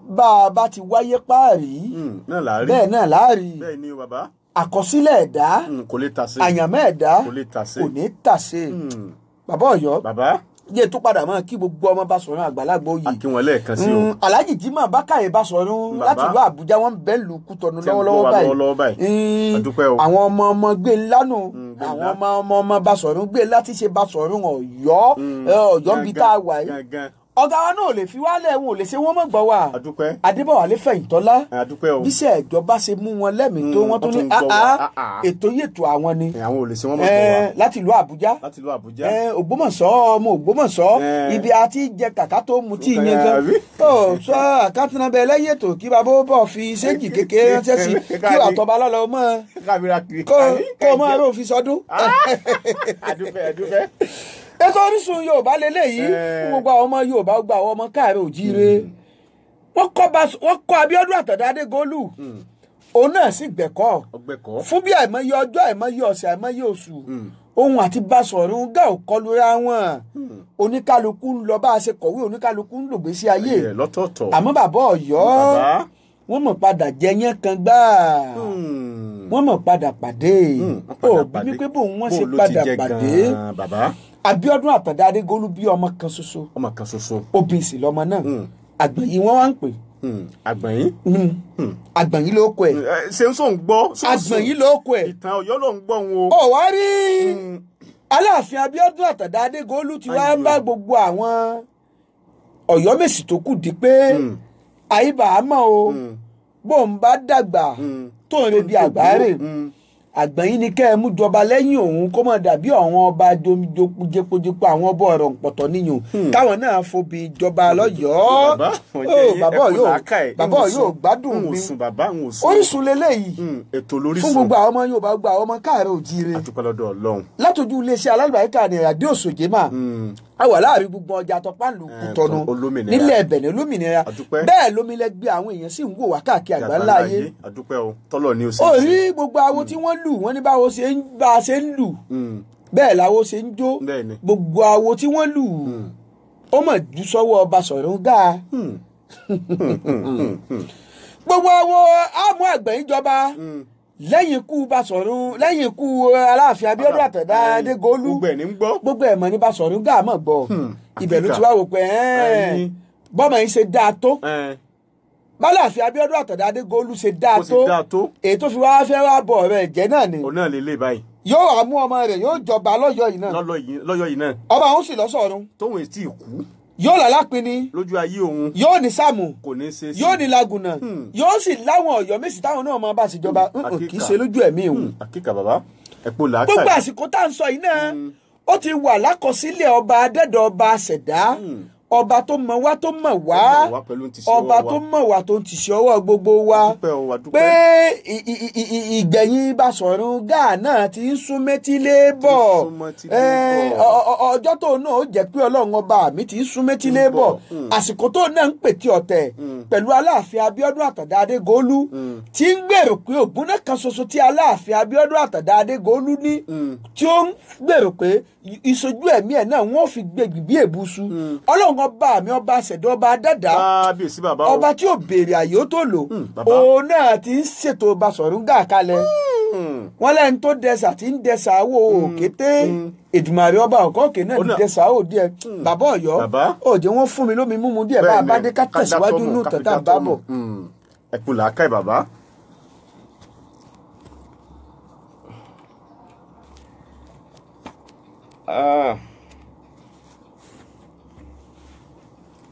bá a bá ti wáyé páàrí bẹ́ẹ̀ náà láàrí àkọsílẹ̀ ẹ̀dá àyànmọ́ ẹ̀dá kò ní tàsé. bàbá Ọ̀yọ́ yé tó padà mọ́ kí gbogbo ọmọ Basọ̀run àgbàlagbà oyè akínwọlé ẹ̀kan sí o. Alhaji Jimoh Bákàrè Basọ̀run láti ìlú Àbújá wọ́n bẹ́ẹ̀ lù Kútọ̀nù lọ́wọ́lọ́wọ́ báyìí àwọn ọmọ gbé ńlá nù àwọn ọmọ Basọ̀run gbé láti ṣe Basọ̀run Ọ̀yọ́ ń bi tá a wà yìí ọ̀gá wa náà ò lè fi wálẹ̀ wọn ò lè ṣe wọ́n mọ̀ gbọ́ wa Adébọ̀wálé Fẹ̀yìntọ́lá bíṣẹ́ ìjọba ṣe mú wọn lẹ́mìí tó wọ́n tún ní ètò yètò àwọn ni láti ìlú Àbújá Ògbómọ̀ṣọ́ ọmọ Ògbómọ̀ṣọ́ ibi àti jẹ kàkà tó mu tí yẹn gan sọ àkáǹtì náà bẹ lẹ́yìn ètò kí bàbá ó bọ̀ fi ṣéǹjì kékeré ránṣẹ́ sí kí àtọ́ba lọ́lọ́ mọ́ kó o máa rò fi sọdún. ètò Orísun Yorùbá lélẹ́yìí fún gbogbo àwọn ọmọ Yorùbá gbogbo àwọn ọmọ káàárọ̀ òjíire wọ́n kọ́ Abíọ́dún Àtàndá Adégolú òun náà sì gbẹ̀kọ́ fún bí àìmọye ọjọ́ àìmọye ọ̀sẹ̀ àìmọye oṣù òun àti Basọ̀run Gáà ò kọlura wọn oníkálukú ń lọ bá a ṣe kọ̀wé oníkálukú ń lògbé sí ayé àmọ́ bàbá Ọ̀yọ́ wọ́n mọ̀ padà jẹyán kan gbáà wọ́n mọ̀ padà pàdé bí wípé bóun wọ́n ṣe padà pàdé Abíọ́dún Àtàndá Adégolú bí ọmọ kan ṣoṣo obìnrin sì lọmọ náà Àgbọ̀nyìn wọ́n wá ń pè. Àgbọ̀nyìn ló kọ ẹ̀. ṣé ń sọ ń gbọ́. Àgbọ̀nyìn ló kọ ẹ̀. ìtàn Ọ̀yọ́ ló ń gbọ́ wọn o. ó wá rí Aláàfin Abíọ́dún Àtàndá Adégolú ti wá ń bá gbogbo àwọn Ọ̀yọ́ Mèsì tó kù di pé àyíbá àmọ́ o bóun bá dàgbà tó ń rebi àgbáre Àgbọ̀nyìn ni kẹ́ ẹ mú jọba lẹ́yìn òun kó mọ̀ dàbí àwọn ọba jẹpojepo àwọn ọba ọ̀rọ̀ pọ̀tọ̀ níyàn káwọn náà fobi jọba lọ́yọ̀ọ́ bàbá Ọ̀yọ́ gbádùn mi Orísun lélẹ́yìí fún gbogbo àwọn ọmọ Yorùbá gbogbo àwọn ọmọ káàárọ̀ òjíire látọjú iléeṣẹ́ alálùbáríkà ní Adé Òṣòjémà a wà láàrin gbogbo ọjà tọpáàlù Kútọ̀nù nílẹ̀ Bẹ̀nẹ̀ olómìnira bẹ́ẹ̀ lómìnira gbé àwọn èèyàn sì ń wò wá káàkiri àgbáńlá ayé ó rí gbogbo awo tí wọ́n lù wọ́n ní bá a ṣe ń lù bẹ́ẹ̀ làwo ṣe ń jó gbogbo awo tí wọ́n lù ó mọ̀ jù sọ́wọ́ Basọ̀run Gáà gbogbo awo àmú Àgbọ̀nyìn jọba lẹ́yìn ikú Basọ̀run lẹ́yìn ikú Aláàfin Abíọ́dún Àtàndá Adégolú gbogbo ẹ̀mọ́ ní Basọ̀run Gáà mọ̀ gbọ́ ibẹ̀ ló ti wá wò pé bọ́mọ yìí ṣe dáa tó báláàfin Abíọ́dún Àtàndá Adégolú ṣe dáa tó èyí tó fi wá fẹ́ wá bọ̀ rẹ̀ jẹ́ náà ni òun náà lè lè báyìí yóò wá mú ọmọ rẹ̀ yóò jọba lọ́yọ̀ọ́ yìí náà ọba òun sì lọ́sọ̀run tóun èsì kú yóò l'Alápinni lójú ayé òun yóò ní Sàmù kò ní ṣe sí yóò ní Lágùnà yóò sì láwọn Ọ̀yọ́ Mèsì táwọn náà máa bá ṣèjọba kì í ṣe lójú ẹ̀mí òun. àkíkà bàbá ẹ̀pọ̀ làákà gbogbo àsìkò tá à ń sọ yìí náà ó ti wà lákọsílẹ̀ ọba adẹ́dọ̀ ọba ṣẹ̀dá ọba tó mọ̀ wá tó mọ̀ wá ọba tó mọ̀ wá tó ń tìṣe ọwọ́ gbogbo wa pé ìgbẹ̀yìn Basọ̀run Gáà náà ti ń sún métílé bọ̀ ọjọ́ tó náà ó jẹ́ pé Ọlọ́run ọba mi ti ń sún métílé bọ̀ àsìkò tó náà ń pètè ọ̀tẹ̀ pẹ̀lú Aláàfin Abíọ́dún Àtàndá Adégòólú tí ń gbèrò pé ògún náà kan ṣoṣo tí Aláàfin Abíọ́dún Àtàndá Adégòólú ní tí ó ń gbèrò pé ìṣojú ẹ̀mí ẹ̀ náà wọ́n fi gbègbè bí èbúsú Ọlọ́run ọba mi ọba ṣẹ̀dá ọba dẹ́dà ọba tí ò béèrè àyè ó tó lò òun náà ti ń ṣètò Basọ̀run Gáà kalẹ̀ wọ́n lẹ́ni tó dẹsà tí ń dẹsà wò òkété Èdùmàrè ọba ọ̀kọ́ọ̀kè náà ń dẹsà wò díẹ̀ bàbá Ọ̀yọ́ òjò wọn fún mi lómi múmu díẹ̀ bá a bá dé ká tẹ̀síwájú nù tẹ̀tà bá bọ̀. ẹ kú làákàyè bàbá.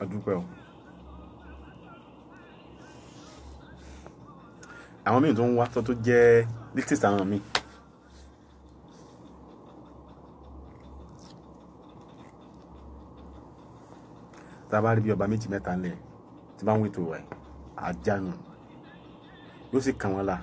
adúpẹ́ o àwọn míì tó ń wá tó jẹ́ latest àwọn míì tá a bá rí bí ọba méjì mẹ́ta ńlẹ̀ tí bá ń wètò ẹ̀ àjánu yóò sì kàn wọ́n la.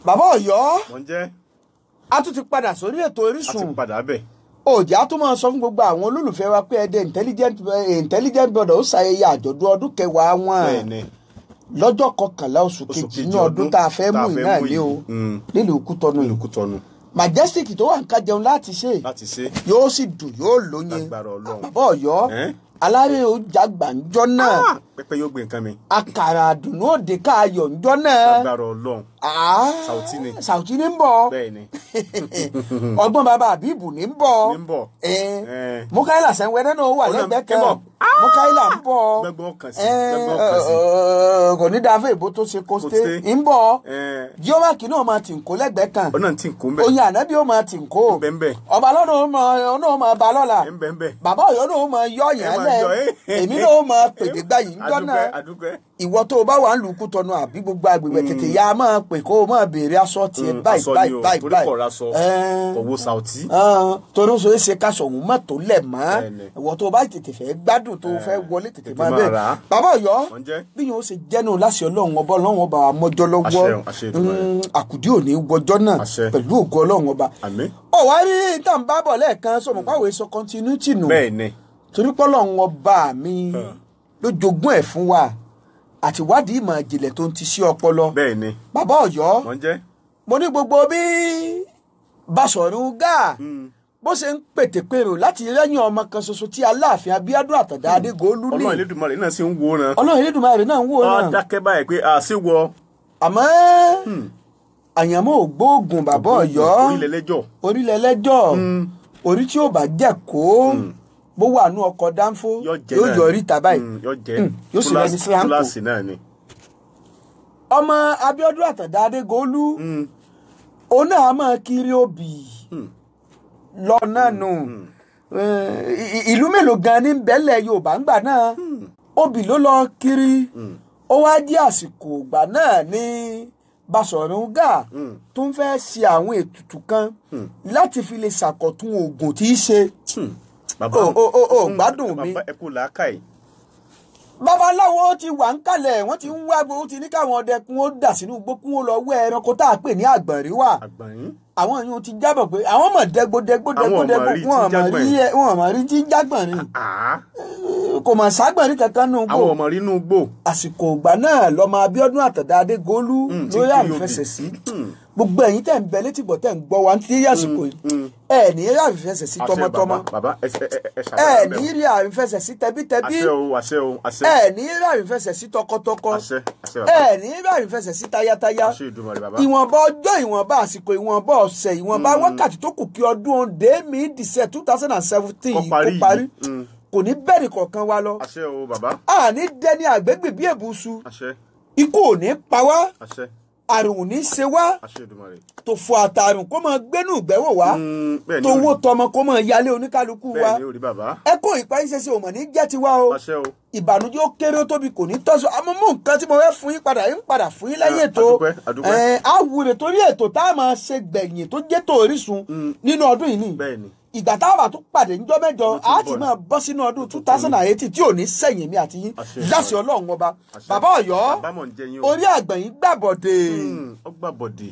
bàbá Ọ̀yọ́ a tún ti padà sórí ètò Orísun a ti padà bẹ̀. òjì á tún máa sọ fún gbogbo àwọn olólùfẹ́ wa pé ẹdẹ intelligent brother ó ṣàyẹyẹ àjọ̀dún ọdún kẹwàá wọn lọ́jọ́ 11 oṣù kejì ní ọdún tá a fẹ́ mú iná ilé o nílùú Kútọ́nù Majestic tó wà ń kájẹun láti ṣe yóò sì dùn yóò lóyin bàbá Ọ̀yọ́ alárè ọjà gbàǹjọ náà pẹpẹ yóò gbé nǹkan mi. àkàrà àdùnnú òde káàyọ̀ ńjọ́ náà. agbára Ọlọ́run. Sauti ní ń bọ̀. bẹ́ẹ̀ni. ọgbọ́n bàbá àbíbù ní ń bọ̀. Mukaila Sẹ́ńwẹ́dẹ́ náà wà lẹ́gbẹ̀ẹ́ kan. Mukaila ń bọ̀. gbẹgbọn kan sí. kò ní dáfẹ́ ìbò tó ṣe kóṣté ń bọ̀. jíọ́wákì náà máa tì ń kó lẹ́gbẹ̀ẹ́ kan. ọ̀nà tí ń kó ń bẹ̀. oyin ànábì ó máa tì ń kó. ọba lọ́dún ó máa ba lọ́la. bàbá Ọ̀yọ́ náà ó máa yọ yẹn lẹ̀. èmi náà ó máa pèdè gbà yìí ńjọ́ náà. ìwọ tó o bá wà ń lù Kútọ́nù àbí gbogbo agbègbè tètè ya máa pè kó o máa béèrè aṣọ tiẹ̀ báyìí. torí kò ra sọ owó Sauti. torí oṣù ṣe káṣọ òun mọ̀ tó lẹ̀ mọ́ ìwọ tó o bá tètè fẹ́ gbádùn tó o fẹ́ wọlé tètè máa bẹ́ẹ̀. bàbá Ọ̀yọ́ bí yóò ṣe jẹ́nu láṣẹ Ọlọ́run ọba Ọlọ́run ọba àmọ́jọ́ lọ́wọ́ àkùdí òní wọjọ́ náà pẹ̀lú ògo Ọlọ́run ọba. ọ̀wá rí tá à ń bá bọ̀ lẹ́ẹ̀kan sọ̀mọ́ pàwọ́ èso continuity nù torí pé Ọlọ́run ọba mi ló jogún ẹ̀ fún wa àti wádìí ìmọ̀ ìjìnlẹ̀ tó ń ti sí ọpọlọ. bẹ́ẹ̀ni. bàbá Ọ̀yọ́ mo ní gbogbo bí Basọ̀run Gáà bó ṣe ń pètèpèrò láti rẹ́yìn ọmọ kan ṣoṣo tí Aláàfin Abíọ́dún Àtàndá Adégòólú ní. Ọlọ́run Elédùmarè náà sì ń wo náà. Ọlọ́run Elédùmarè náà ń wo náà. wọ́n dákẹ́ báyìí pé a ṣe wọ. àmọ́ àyànmọ́ ògbóògùn bàbá Ọ̀yọ́ orílẹ̀ lẹ́jọ́ orí tí ó bá jẹ́ kó bó wà nú ọkọ̀ dánfó yóò yọrí tàbá yìí yóò sì lẹ́ni sí àǹkó. ọmọ Abíọ́dún Àtàndá Adégòólú òun náà máa kiri obì lọ́nà nù ìlú mélòó gan ní bẹ́lẹ̀ Yorùbá ńgbà náà obì ló lọ kiri ó wá di àsìkò ìgbà náà ní Basọ̀run Gáà tó ń fẹ́ ṣe àwọn ètùtù kan láti fi lè ṣàkọ̀tun oògùn tí í ṣe. Gbádùn mi. Bàbá ẹ kú làákàyè. Babaláwo ti wà ń kalẹ̀ wọ́n ti ń wá gbogbo ti ní káwọn ọdẹ kún ó dà sínú igbó kún ó lọ wẹ́ ẹranko tá a pè ní àgbọ̀nrín wà. Àwọn èèyàn ti jábọ̀ pé àwọn mọ̀ dẹ́gbódẹ́gbó wọn mọ̀ rí tí ń jágbọ̀nrín. Kò mọ̀ ságbọ̀nrín kankan nù gbò. Àwọn ọmọ rí inú gbò. Àsìkò ìgbà náà lọ́mọ Abíọ́dún Àtàndá Adégolú lórí àrífẹsẹ̀sí. Gbogbo ẹ̀yin tẹ̀ ń bẹ létí bọ̀ tẹ̀ ń gbọ́ wa ní tí àsìkò yìí. Ẹ ní rí àrífẹsẹ̀sí tọmọtọmọ. Ẹ ní rí àrífẹsẹ̀sí tẹbítẹbí. Ẹ ní rí àrífẹsẹ̀sí tọkọtọkọ. Ẹ ní rí àrífẹsẹ̀sí tayátayá. Ìwọ̀nba ọjọ́ ìwọ̀nba àsìkò ìwọ̀nba ọ̀sẹ̀ ìwọ̀nba wákàtí tó kù kí ọdún òǹdè mi dìsẹ̀ 2017 kó parí. Kò ní bẹ́ẹ̀ ni kọ̀ọ̀kan wa lọ. Àní dẹni àgbégbè bí èbùsù. Ikú ò ní pa wá. Àrùn ò ní ṣe wá. Tòfò àtàrùn kó máa gbénú ìgbẹ́wò wá. Towó tọmọ kó máa yálé oníkálukú wa. Ẹkún ìpáyíṣẹ́ṣe ò mọ̀ ní jẹ́ tiwa o. Ìbànújẹ́ ó kéré ó tóbi kò ní tọ́sọ. Àmọ́ mú nǹkan tí mo fẹ́ fún yín padà fún yín lẹ́yìn ètò. Àwùrè torí ètò tá a máa ṣe gbẹ̀yìn tó jẹ́ tó Orísun nínú ọdún yìí ni. Ìgbà táwọn àtún pàdé níjọ́ mẹ́jọ á ti máa bọ́ sínú ọdún 2018 tí ò ní sẹ́yìn mi àti yín láṣẹ Ọlọ́run ọba. Bàbá Ọ̀yọ́ orí àgbẹ̀yìn gbàbọ̀dé.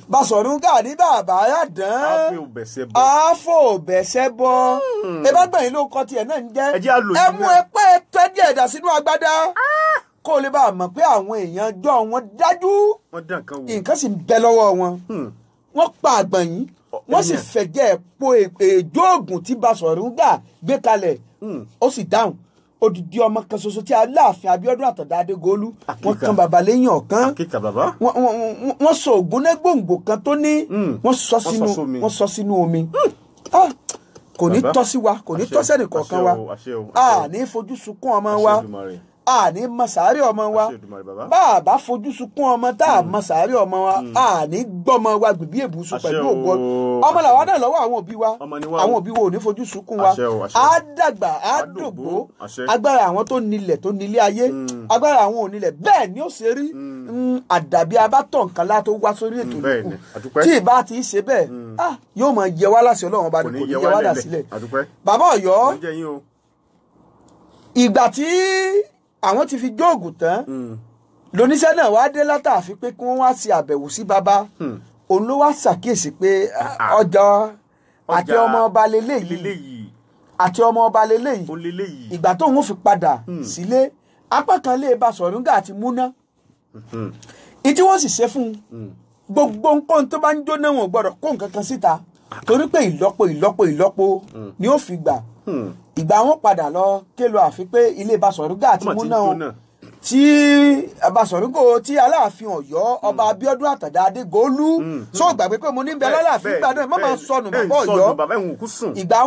Basọ̀run Gáà ní bàbá àdán àfò bẹ̀sẹ̀ bọ́. Ẹbá gbẹ̀yìn ló kọ́ tiẹ̀ náà ń jẹ́. Ẹ mú ẹpẹ́ tẹ́ díẹ̀ dà sínú agbádá kó o lè bá a mọ̀ pé àwọn èèyàn jọ wọn dájú nǹkan sì ń bẹ lọ́wọ́ wọn. Wọ́n pa àgbẹ̀yìn wọ́n sì fẹ̀jẹ̀ po èjò ògùn tí Basọ̀run Gáà gbé kalẹ̀ ó sì dáhùn. Odidi ọmọ kan ṣoṣo tí Aláàfin Abíọ́dún Àtàndá Adégolú wọ́n kan bàbá lẹ́yìn ọ̀kan wọ́n sọ ògúnnégbòǹgbò kan tó ní wọ́n sọ sínú omi. Kò ní tọ́ sí wa kò ní tọ́ sẹ́nì kọ̀ọ̀kan wa a ní fojú sunkún ọmọ wa a ní mọ̀sáré ọmọ wa bá a bá fojú sunkún ọmọ tá a mọ̀sáré ọmọ wa a ní gbọ́mọ wa gbìbí èbùsùn pẹ̀lú ògbọ́ ọmọ làwa náà lọ́wọ́ àwọn òbí wa àwọn òbí wa ò ní fojú sunkún wa á dàgbà á dògbó agbára àwọn tó nílẹ̀ tó nílé ayé agbára àwọn ò nílẹ̀ bẹ́ẹ̀ ni ó ṣe rí àdàbí abátọ̀ nǹkan lá tó wá sórí ètò ìlú tí ìbá ti ṣe bẹ́ẹ̀ yóò máa yẹ wá láṣẹ Ọlọ́run ọba ní kò ní yẹ wá dà sílẹ̀. Bàbá Ọ̀yọ́ ìgbà tí àwọn ti fi jóògùn tán lóníṣẹ́ náà wá dé látàfi pé kí wọ́n wá ṣe àbẹ̀wò sí bàbá òun ló wá ṣàkíyèsí pé ọjà àti ọmọ ọba lélẹ́yìí àti ọmọ ọba lélẹ́yìí ìgbà tó ń fi padà sílé apá kan lè Basọ̀run Gáà àti múná ìtí wọ́n sì ṣe fún gbogbo nǹkan tó bá ń jóná wọn gbọ́dọ̀ kó nǹkan kan síta torí pé ìlọ́po ni ó fi gbà. Ìgbà wọn padà lọ kélo àfi pé ilé Basọ̀run Gáà àti múná wọn tí Basọ̀run Gáà tí Aláàfin Ọ̀yọ́ ọba Abíọ́dún Àtàndá Adégolú sọ gbàgbé pé mo ní bẹ lọ́láàfin gbà náà má máa sọnù bàbá Ọ̀yọ́ ìgbà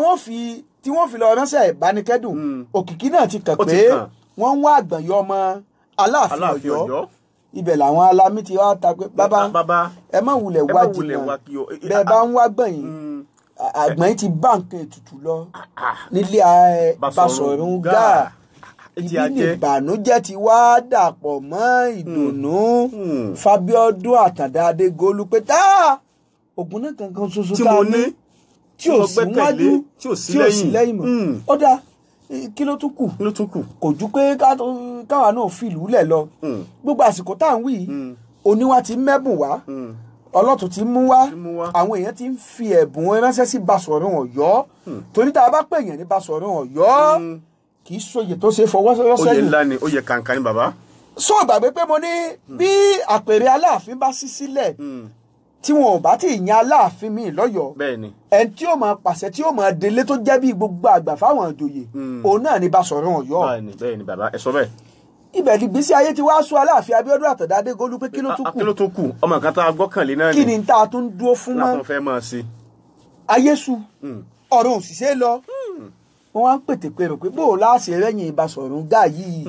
tí wọ́n fi lọ ránṣẹ́ ìbánikẹ́dùn òkìkí náà ti kàn pé wọ́n ń wá àgbọ̀nyọ́ ọmọ Aláàfin Ọ̀yọ́ ibẹ̀ làwọn alámì ti wá ta pé bàbá ẹ má wulẹ̀ wá jìnnà bẹ́ẹ̀ bá ń wá gbẹ̀yìn àgbọ̀nyìn ti bá nǹkan ètùtù lọ nílé Basọ̀run Gáà ibi ní ìbànújẹ́ ti wá dàpọ̀ mọ́ ìdùnnú Fábíọ́dún Àtàndá Adégolú pé ògùn náà kankan ṣoṣo tá a ní tí ò sí wájú tí ò sí lẹ́yìn mọ́ ó dáa kí ló tún kù kò ju pé káwa náà fìlú lẹ̀ lọ gbogbo àsìkò tá à ń wí oníwà ti mẹ́bùn wá ọlọ́tún ti mú wá àwọn èèyàn ti ń fi ẹ̀bùn ránṣẹ́ sí Basọ̀run Ọ̀yọ́ torí tá a bá pè yàn ní Basọ̀run Ọ̀yọ́ kì í sóye tó ṣe fọwọ́ sẹ́yìn. oyè ńlá ni oyè kàǹkà ni bàbá. sọ gbàgbé pé mo ní bí àpèrè Aláàfin bá ṣí sílẹ̀ tí wọn ò bá ti yan Aláàfin mi lọ́yọ̀ọ́ ẹni tí ó máa pàṣẹ tí ó máa délé tó jẹ́ bí gbogbo àgbà fáwọn ìjòyè òun náà ní Basọ̀run Ọ̀yọ́. bẹ́ẹ̀ni bàbá ẹ sọ bẹ́ẹ̀. ibẹ̀ ni gbèsè ayé ti wá sọ Aláàfin Abíọ́dún Àtàndá Adégolú pé kí ló tún kù. ọmọ kan tá a gbọ́kànlé náà ni. kí ni tá a tún dúró fún mọ́. látọ̀ fẹ́ mọ̀ sí. ayé su ọ̀run òṣìṣẹ́ lọ wọ́n wá ń pètèpèrò pé bó o láṣẹ rẹ́yìn Basọ̀run Gáà yìí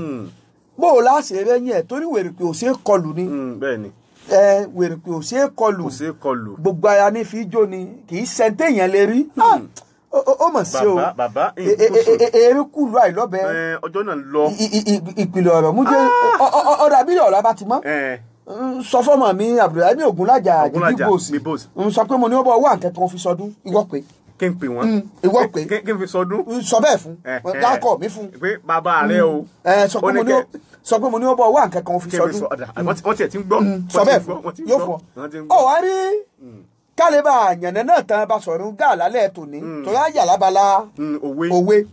bó o láṣẹ rẹ́yìn ẹ̀ torí wèrèpè ò ṣeé kọlù ni. bẹ́ẹ̀ni wèrèpè ò ṣeé kọlù gbogbo aya ní fi jó ni kì í sẹ́ńtẹ́ èèyàn lè rí ó mọ̀ sí o erékùlù àìlọ́bẹ̀ ọjọ́ náà lọ ìpìlẹ̀ ọ̀rọ̀ mú jẹ́ ọ̀dà bí ọ̀rọ̀ bá ti mọ́ sọ fọ́mọ mi Abdulrahim Ogunlaja Bigboss sọ pé mo ní ó bọ̀ wá nǹkan kan fi sọdún ìwọ pé kí n pè wọ́n ìwọ pé kí n fi sọdún sọ bẹ́ẹ̀ fún dákọ̀ mi fún pé bàbá rẹ o sọ pé mo ní ó bọ̀ wá nǹkan kan fi sọdún wọ́n tiẹ̀ ti ń gbọ́ sọ bẹ́ẹ̀ fún yóò fọ́ ọ wá rí kálíbà àyànnà náà tán Basọ̀run Gáà lálẹ́ tòní tó yá yà lábala òwe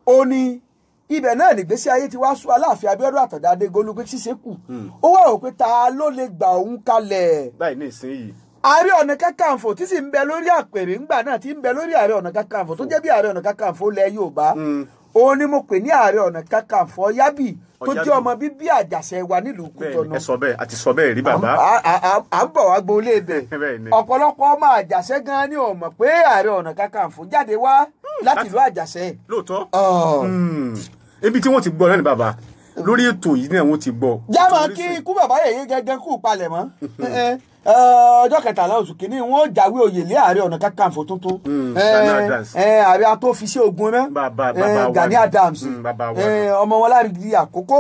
ó ní ibẹ̀ náà nìgbésí ayé ti wá sún Aláàfin Abíọ́dún Àtàndá Adégolú pé ṣíṣe kù ó wá rò pé ta ló lè gbà òun kalẹ̀ báyìí ní ìsinyìí Ààrẹ Ọ̀nà Kakanfò tí sì ń bẹ lórí àpèrè ńgbà náà tí ń bẹ lórí Ààrẹ Ọ̀nà Kakanfò tó jẹ́ bí Ààrẹ Ọ̀nà Kakanfò lẹ̀ Yorùbá òun ni mo pè ní Ààrẹ Ọ̀nà Kakanfò Ọ̀yábì tó jẹ́ ọmọ bíbí Àjàṣẹ wa nílùú Kútọ̀nù. ẹ sọ bẹ́ẹ̀ àti sọ bẹ́ẹ̀ rí bàbá. à ń bọ̀ wá gbolé ibẹ̀ ọ̀pọ̀lọpọ̀ ọmọ Àjàṣẹ gan ni ò mọ̀ pé Ààrẹ Ọ̀nà Kakanfò jáde wá láti ìlú Àjàṣẹ. lóòótọ́ ibi tí wọ́n ti gbọ́ náà ni bàbá lórí ètò yìí náà wọ́n ti gbọ́. jáma kí ikú bàbá yèyé gẹ́gẹ́ kú palẹ̀ mọ́ ọjọ́ 13 oṣù kìíní wọ́n jáwé oyè lé Ààrẹ Ọ̀nà Kakanfò tuntun ààrẹ atófiṣẹ́ ogun rẹ Gani Adams ọmọ wọn Lárídì Àkókò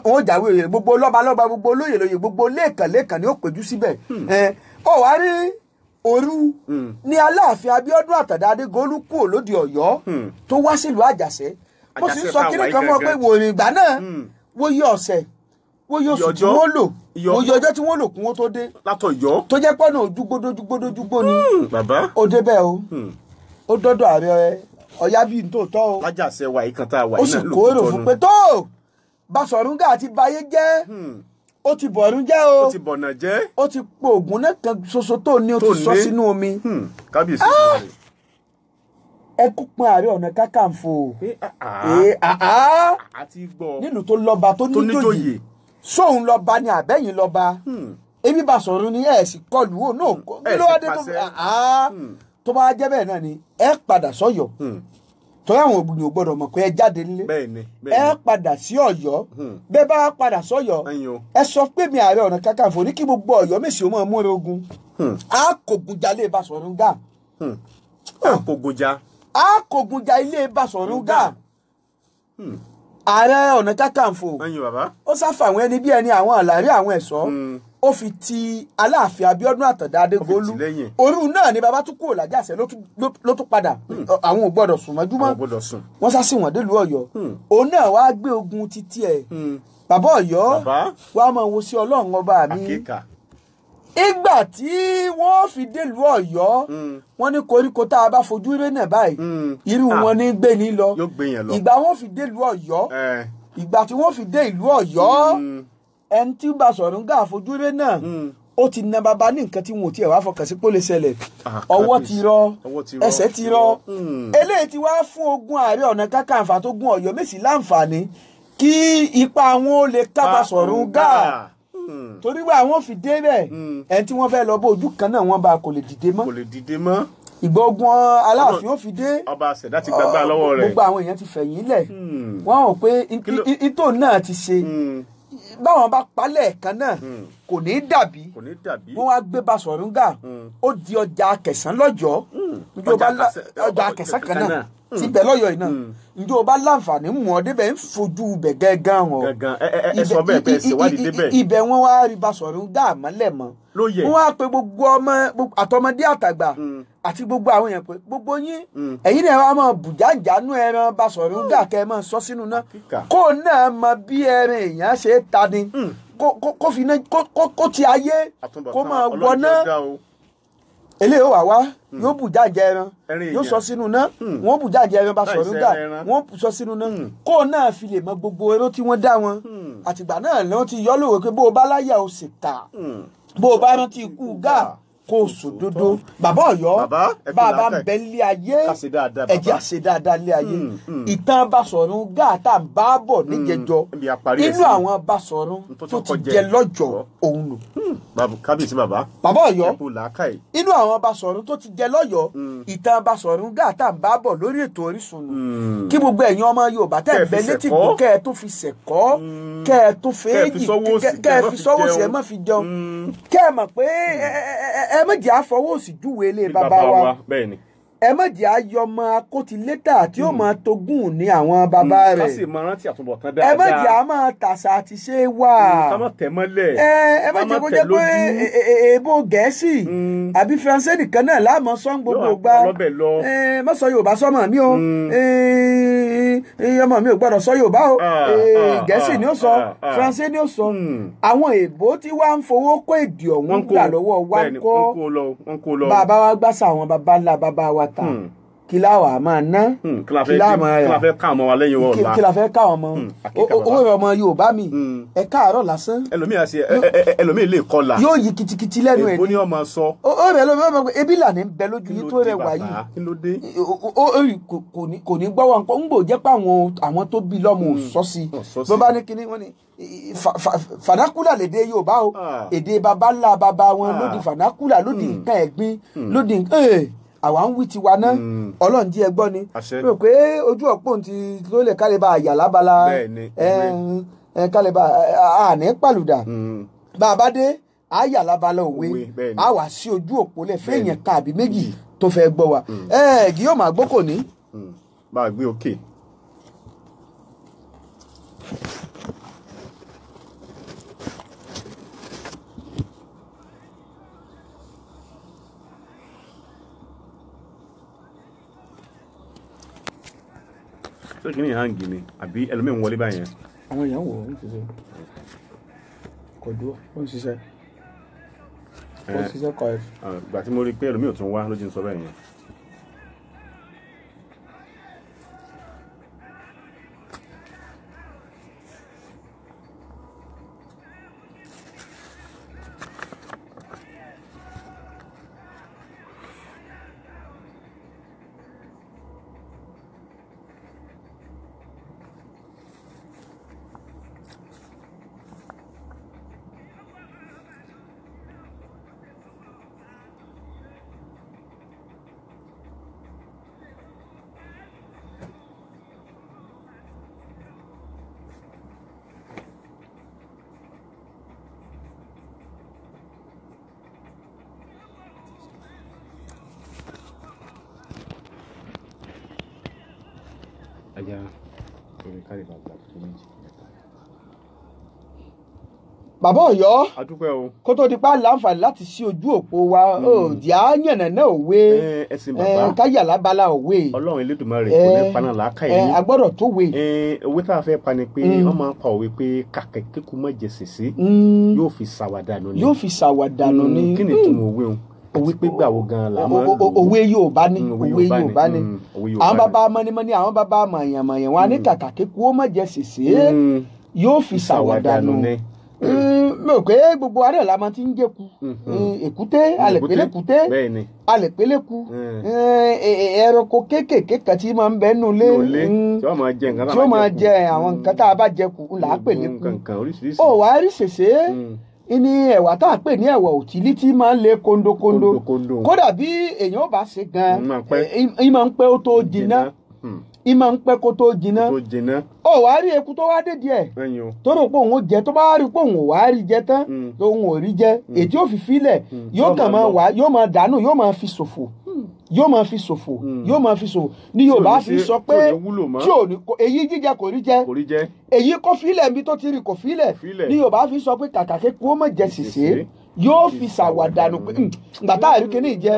wọ́n jáwé oyè gbogbo lọ́balọ́ba gbogbo olóyè lóyè gbogbo lẹ́ẹ̀kan ni ó péjú síbẹ̀ ó wá rí òru ní Aláàfin Abíọ́dún Àtàndá Adégolú kúrò lóde Ọ̀yọ́ tó wá sílùú Àjàṣẹ́ mo sì sọ kíní kan mọ́ pé wòrìn ìgbà náà wọ́n yí ọ̀sẹ̀ wọ́n yí oṣù tí wọ́n lò wọ́n yí ọjọ́ tí wọ́n lò kún ó tó dé látọ̀yọ́ tó jẹ́ pọ́nà ojúgbódójúgbó ni bàbá ó débẹ̀ o ó dọ́dọ̀ Ààrẹ Ọ̀yábí nítòótọ́ o lájàṣẹ wa yìí kan tá a wà yìí náà ó sì kóró fún pé tó Basọ̀run Gáà ti bayé jẹ́ ó ti bọ̀rún jẹ́ o ó ti bọ̀nà jẹ́ ó ti po ògùn náà kan ṣoṣo tó ní ó ti sọ sínú omi kábíyèsí rẹ̀ ẹ kó pin Ààrẹ Ọ̀nà Kakanfò àti gbọ́ nílùú tó lọ́ba tó níjòyè sóun lọ́ba ni àbẹ́yìn lọ́ba ebi Basọ̀run ni ẹ̀ sì kọlù ó náà kí ló wá dé tó bá jẹ́ bẹ́ẹ̀ náà ni ẹ padà sọ́yọ́ torí àwọn ògbìyàn gbọ́dọ̀ mọ̀ pé ẹ jáde nílé ẹ padà sí Ọ̀yọ́ bẹ́ẹ̀ bá padà sọ́yọ́ ẹ sọ pé mi Ààrẹ Ọ̀nà Kakanfò ní kí gbogbo Ọ̀yọ́ mèsì ó mọ̀ múra ogun á kògùn jalè Basọ̀run Gáà á kògùn ja ilé Basọ̀run Gáà Ààrẹ Ọ̀nà Kakanfò ó sáfàwọn ẹni bí ẹni àwọn àlàrí àwọn ẹ̀ṣọ́ ó fi ti Aláàfin Abíọ́dún Àtàndá Adégolú òru náà ni bàbá tún kúrò l'Àjàṣẹ́ ló tún padà àwọn ò gbọ́dọ̀ sùn mọ́júmọ́ wọ́n sá sí wọn délùú Ọ̀yọ́ òun náà wàá gbé ogun títí ẹ̀ bàbá Ọ̀yọ́ wàá máa wo sí Ọlọ́run ọba mi ìgbà tí wọ́n fi délùú Ọ̀yọ́ wọ́n ní koríko tá a bá fojú ré náà báyìí irú wọn ní gbé ní lọ ìgbà wọ́n fi délùú Ọ̀yọ́ ìgbà tí wọ́n fi dé ìlú Ọ̀yọ́ ẹni tí Basọ̀run Gáà fojú ré náà ó ti na bàbá ní nǹkan tí wọn ò tiẹ̀ wá fọkàn sí pé ó lè ṣẹlẹ̀ ọwọ́ ti rọ ẹsẹ̀ ti rọ eléyìí ti wá fún ogun Ààrẹ Ọ̀nà Kakanfò tó gun Ọ̀yọ́ Mèsì láǹfààní kí ipa wọn ó lè ká Basọ̀run Gáà torí wá àwọn fi dé bẹ́ẹ̀ ẹni tí wọ́n fẹ́ lọ bó ojú kan náà wọ́n bá kò lè dìde mọ́ ìgbà ogun Aláàfin ó fi dé ọba àṣẹdá ti gbàgbà lọ́wọ́ rẹ̀ gbogbo àwọn èèyàn ti fẹ̀yìn lẹ̀ wọ́n hàn pé ìtò náà ti ṣe báwọn bá palẹ̀ kan náà kò ní dàbí wọ́n wá gbé Basọ̀run Gáà ó di ọjà Akẹ̀sán lọ́jọ́ ọjà Akẹ̀sán kan náà ti bẹ̀ lọ́yọ̀ yìí náà njẹ́ o bá láǹfààní mú ọ débẹ̀ ń fojú bẹ̀ gángan o ibẹ̀ wọ́n wá rí Basọ̀run Gáà mọ́lẹ̀ mọ́ wọ́n wá pe gbogbo ọmọ àtọmọdé àtàgbà àti gbogbo àwọn èèyàn pé gbogbo yín ẹ̀yin náà wá máa bùjáǹjánú ẹran Basọ̀run Gáà kẹ́ ẹ máa sọ sínú náà kó náà mọ bí ẹran èèyàn ṣe ta ni kó fi náà kó ti ayé kó máa wọ náà eléyìí ó wà wá yóò bùjáǹjẹ ẹran yóò sọ sínú náà wọ́n bùjáǹjẹ ẹran Basọ̀run Gáà wọ́n sọ sínú náà kó náà fi lè mọ gbogbo eré tí wọ́n dá wọn àtìgbà náà ni wọ́n ti yọ lóore pé bó o bá láyà o sì ta bó o bá rántí ikú Gáà kó o sòdodo bàbá Ọ̀yọ́ bàbá ń bẹ nílé ayé ẹ̀jẹ̀ àṣẹ dáadáa nílé ayé ìtàn Basọ̀run Gáà tá à ń bá bọ̀ níjẹjọ inú àwọn Basọ̀run tó ti jẹ lọ́jọ́ òun nù. kábíyèsí bàbá Ọ̀yọ́ inú àwọn Basọ̀run tó ti jẹ lọ́yọ̀ ìtàn Basọ̀run Gáà tá à ń bá bọ̀ lórí ètò Orísun nù kí gbogbo ẹ̀yin ọmọ Yorùbá tẹ̀ ń bẹ létí gbọ́ kẹ́ ẹ tó fi ṣẹ̀kọ́ kẹ́ ẹ tó fèéjì kẹ́ ẹ fi sọ́wọ́ sí ẹ má fi jẹun kẹ́ ẹ mọ̀ pé ẹ méjì àfọwọ́sì júwèé lé bàbá wa ẹ má jẹ́ ayọmọ akótilétà tí ó máa togún ní àwọn bàbá rẹ̀. ká sì máa rántí àtúbọ̀tán dáadáa. ẹ má jẹ́ a máa tàṣà àti ṣe wà. ká má tẹ̀ mọ́lẹ̀. ẹ má jẹ́ kó jẹ́ pé èèbó gẹ̀ẹ́sì àbí faransé nìkan náà láàmú sọ́n gbogbo gbà. má sọ yorùbá sọ́mọ mi o ọmọ mi ò gbọ́dọ̀ sọ yorùbá o gẹ̀ẹ́sì ni ó sọ faransé ni ó sọ. àwọn èèbó tí wàá ń fowó kó èdè ọ̀hún gbà lọ́wọ́ wa ń kọ́ bàbá wa gbàsà àwọn bàbá ńlá bàbá wa ta kí la wà máa ná kí la fẹ́ ká ọmọ wa lẹ́yìn ọ̀la kí la fẹ́ ká ọmọ owó ọmọ yorùbá mi ẹ káàárọ̀ lásán. ẹlòmíì lè kọlà yóò yí kitikiti lẹ́nu ẹ̀ èbó ni ọmọ sọ. ó rẹ̀ ló bá ebi là ní bẹ lójú yìí tó rẹ̀ wá yìí kò ní gbọ́wọ́ nǹkan ń gbò jẹ́ pé àwọn tó bí lọ́mọ ò sọ sí i bó bá ní kíní wọ́n ní fanakula lédè yorùbá o èdè baba ńlá baba wọn lódì fanakula lódì nǹkan ẹ̀gbin lódì àwa ń wí tiwa náà ọlọ́run jí ẹ gbọ́ ni rò pé ojú ọ̀pọ̀ ti ló lè kálẹ̀ bá àyà lábala kálẹ̀ bá àní pàlùdà bá a bá dé àyà lábala òwe a wà sí ojú òpó lẹ̀ fẹ́yìn ká àbí méjì tó fẹ́ gbọ́ wa Guillaume Agboko ní. bá a gbé òkè. tó kí ni hangi ni àbí ẹlòmíì ń wọlé báyẹn. àwọn èèyàn wò ó ń ṣiṣẹ́ kò dúró ó ń ṣiṣẹ́ kọ ẹ. ìgbà tí mo rí i pé ẹlòmíì ò tún wá lójú ń sọ bẹ́ẹ̀ yẹn. ajá torí kárí bàbá tó méjì mẹ́ta. bàbá Ọ̀yọ́ adúpẹ́ o kó tó di pa láǹfààní láti ṣí ojú òpó wa òdìá yànnà náà òwe ẹ̀sìn bàbá káyà lábala òwe Ọlọ́run Elédùmarè kò ní paná làákà yìí agbọ́dọ̀ tó we. òwe tá a fẹ́ pa ni pé wọ́n máa ń pa òwe pé kàkẹ́ kíkú mọ́ jẹ sèse yóò fi ṣàwàdànù ni. yóò fi ṣàwàdànù ni. kí ni ìtumọ̀ òwe o òwe pé gbàwó gan la máa ń lò. òwe Yorùbá ni òwe Yorùbá ni àwọn bàbá mọ́nímọ́ní àwọn bàbá mọ̀yànmọ̀yàn wọn á ní kàkà kíkú ó mọ̀ jẹ sèse yóò fi ṣàwàdànù ni. mo pé gbogbo ará la máa ti ń jẹ́ku èkúté alẹ̀pẹ̀lẹ̀kúté alẹ̀pẹ̀lẹ̀kú ẹranko kéékèèké kan tí máa ń bẹ nù lé tí wọ́n máa jẹ àwọn nǹkan tá a bá jẹku là á pẹ̀lẹ̀kú ó wàá rí sèse ní ẹ̀wà tá a pè ní ẹ̀wà òtílí tí máa ń le kóńdókóńdó kódà bí èèyàn bá ṣe gan ìmọ̀ ń pẹ́ ó tó jiná ìmọ̀ ń pẹ́ kó tó jiná ó wàá rí eku tó wá dé díẹ̀ tó rò pé òun ó jẹ tó bá rí pé òun ò wá rí jẹ tán tó òun ò rí jẹ ètí ò fi filẹ̀ yóò kàn máa wá yóò máa dànù yóò máa fi ṣòfò yóò máa fi ṣòfò yóò máa fi ṣòfò ní Yorùbá fi sọ pé tí ò ní èyí jíjẹ kò rí jẹ èyí kò filẹ̀ níbi tó ti rí kò filẹ̀ ní Yorùbá fi sọ pé kàkà kéku ó mọ̀ jẹ sèse yóò fi ṣàwàdànù pé gbàtà àríkè ní ìjẹ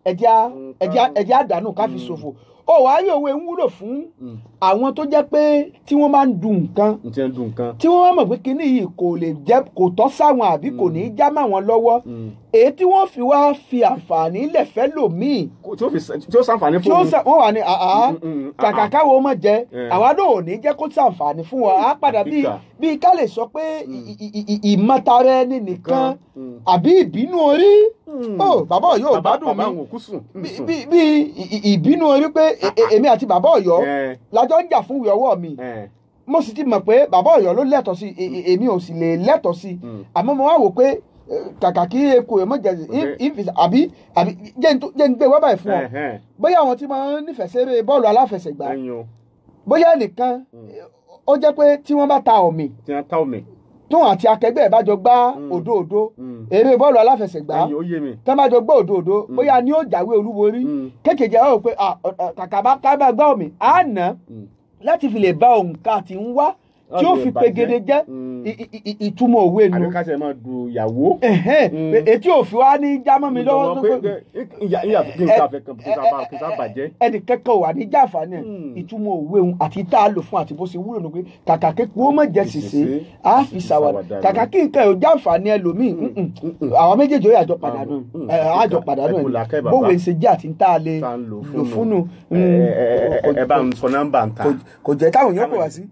ẹ̀jẹ̀ àdánù ká fi ṣòfò ó wàá rí òwe ń wúlò fún àwọn tó jẹ́ pé tí wọ́n máa ń dun nǹkan tí wọ́n mọ̀ pé kíní yìí kò lè jẹ́ kò tọ́ sáwọn àbí kò ní í já má wọn lọ́wọ́ èyí tí wọ́n fi wá fi àǹfààní lẹ̀fẹ́ lòmíì tí ó ṣàǹfààní fún un wọ́n wà ní kàkà káwọ́ mọ̀ jẹ́ àwa náà ò ní jẹ́ kó ṣàǹfààní fún wọn á padà bíi ká lè sọ pé ìmọ̀tara ẹni nìkan àbí ìbínú orí bàbá Ọ̀yọ́ ò gbádùn mi bí ìbínú orí pé èmi àti bàbá Ọ̀yọ́ lájọ ń jà fún ìwé ọwọ́ mi mo sì ti mọ̀ pé bàbá Ọ̀yọ́ ló lẹ́tọ̀ọ́ sí èmi ò sì lè lẹ́tọ̀ọ́ sí àmọ́ mo wá wò pé kàkà kí eku ẹ̀ mọ̀ jẹ́ àbí jẹ́ ń gbé wá báyìí fún ọ bóyá àwọn tí wọ́n nífẹ̀ẹ́ sẹ́rẹ̀ bọ́ọ̀lù aláfẹsẹ̀gbá bóyá nìkan ó jẹ́ pé tí wọ́n bá ta ọ̀mì tóun àti akẹgbẹ́ ẹ̀ bá jọ gbá òdòdó eré bọ́ọ̀lù aláfẹsẹ̀gbá tó bá jọ gbá òdòdó bóyá ni ó jáwé olúborí kékèjì àwọn ò pé kàkà bá gbá omi àná láti fi lè bá òǹkà tí ń wá tí ó fi pegede jẹ́ ìtumọ̀ òwe nu. àbíkáṣẹ́ máa du ìyàwó. etí òfin wa ní jámọ́ mi lọ́wọ́ tó pé ẹnì kẹ́kọ̀ọ́ wà ní jáfàánì ìtumọ̀ òwe nu àti tá a lò fún àti bó ṣe wúlò ní pé kàkà kékeré ó mọ̀ jẹ́ ṣèṣe á fi ṣàwàdà kàkà kí nǹkan ò jáfàánì ẹlòmíì àwọn méjèèjì ó yàjọ pàdánù àjọ pàdánù ẹ̀ bówó ṣe jẹ́ àti tá a lè lò fúnnu. ẹ bá ń sọ nọ́mbà ń ta. kò jẹ́ káwọn yóò pè wá sí.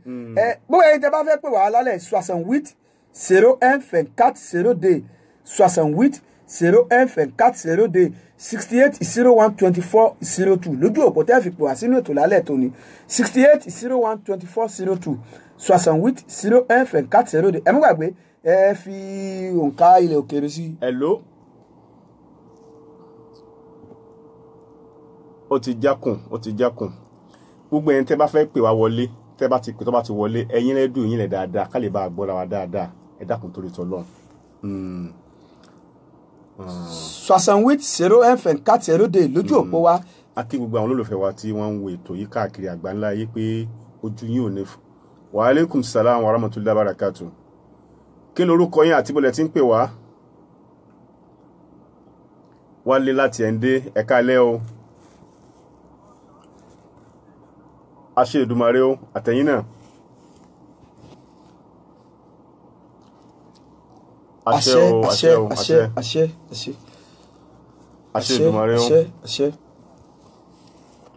bówó ẹni tẹ bá fẹ́ pè wá lálẹ́ 68 01 24 02 68 01 24 02 68 01 24 02 lójú òpó tẹ́ fi pè wá sínú ètò lálẹ́ tó ní 68 01 24 02 68 01 24 02 ẹ mú gbàgbé ẹ fi òǹkà ilẹ̀ òkèèrè sí. Hello. ó ti jákùn gbogbo ẹni tẹ́ bá fẹ́ pè wá wọlé tẹ́ bá ti pè tó bá ti wọlé ẹ̀yin lẹ́dùn yín lẹ̀ dáadáa ká lè bá a gbọ́ra wa dáadáa ẹ dákun torí tọ́lọ́run. 68 01 24 02 lójú òpó wa. a kí gbogbo àwọn olólùfẹ́ wa tí wọ́n ń wo ètò yìí káàkiri àgbáńlá yìí pé ojú yín ò ní fò. Wa alaikum salam wa rahmatullahi wa barakatuh. kí lorúkọ yín àti bọ́lẹ̀ tí ń pè wá. Wálé láti Ẹ̀ndé ẹ̀ka alẹ́ o. àṣẹ Èdùmàrè o àtẹ̀yìn náà. àṣẹ o àṣẹ o àṣẹ Èdùmàrè o.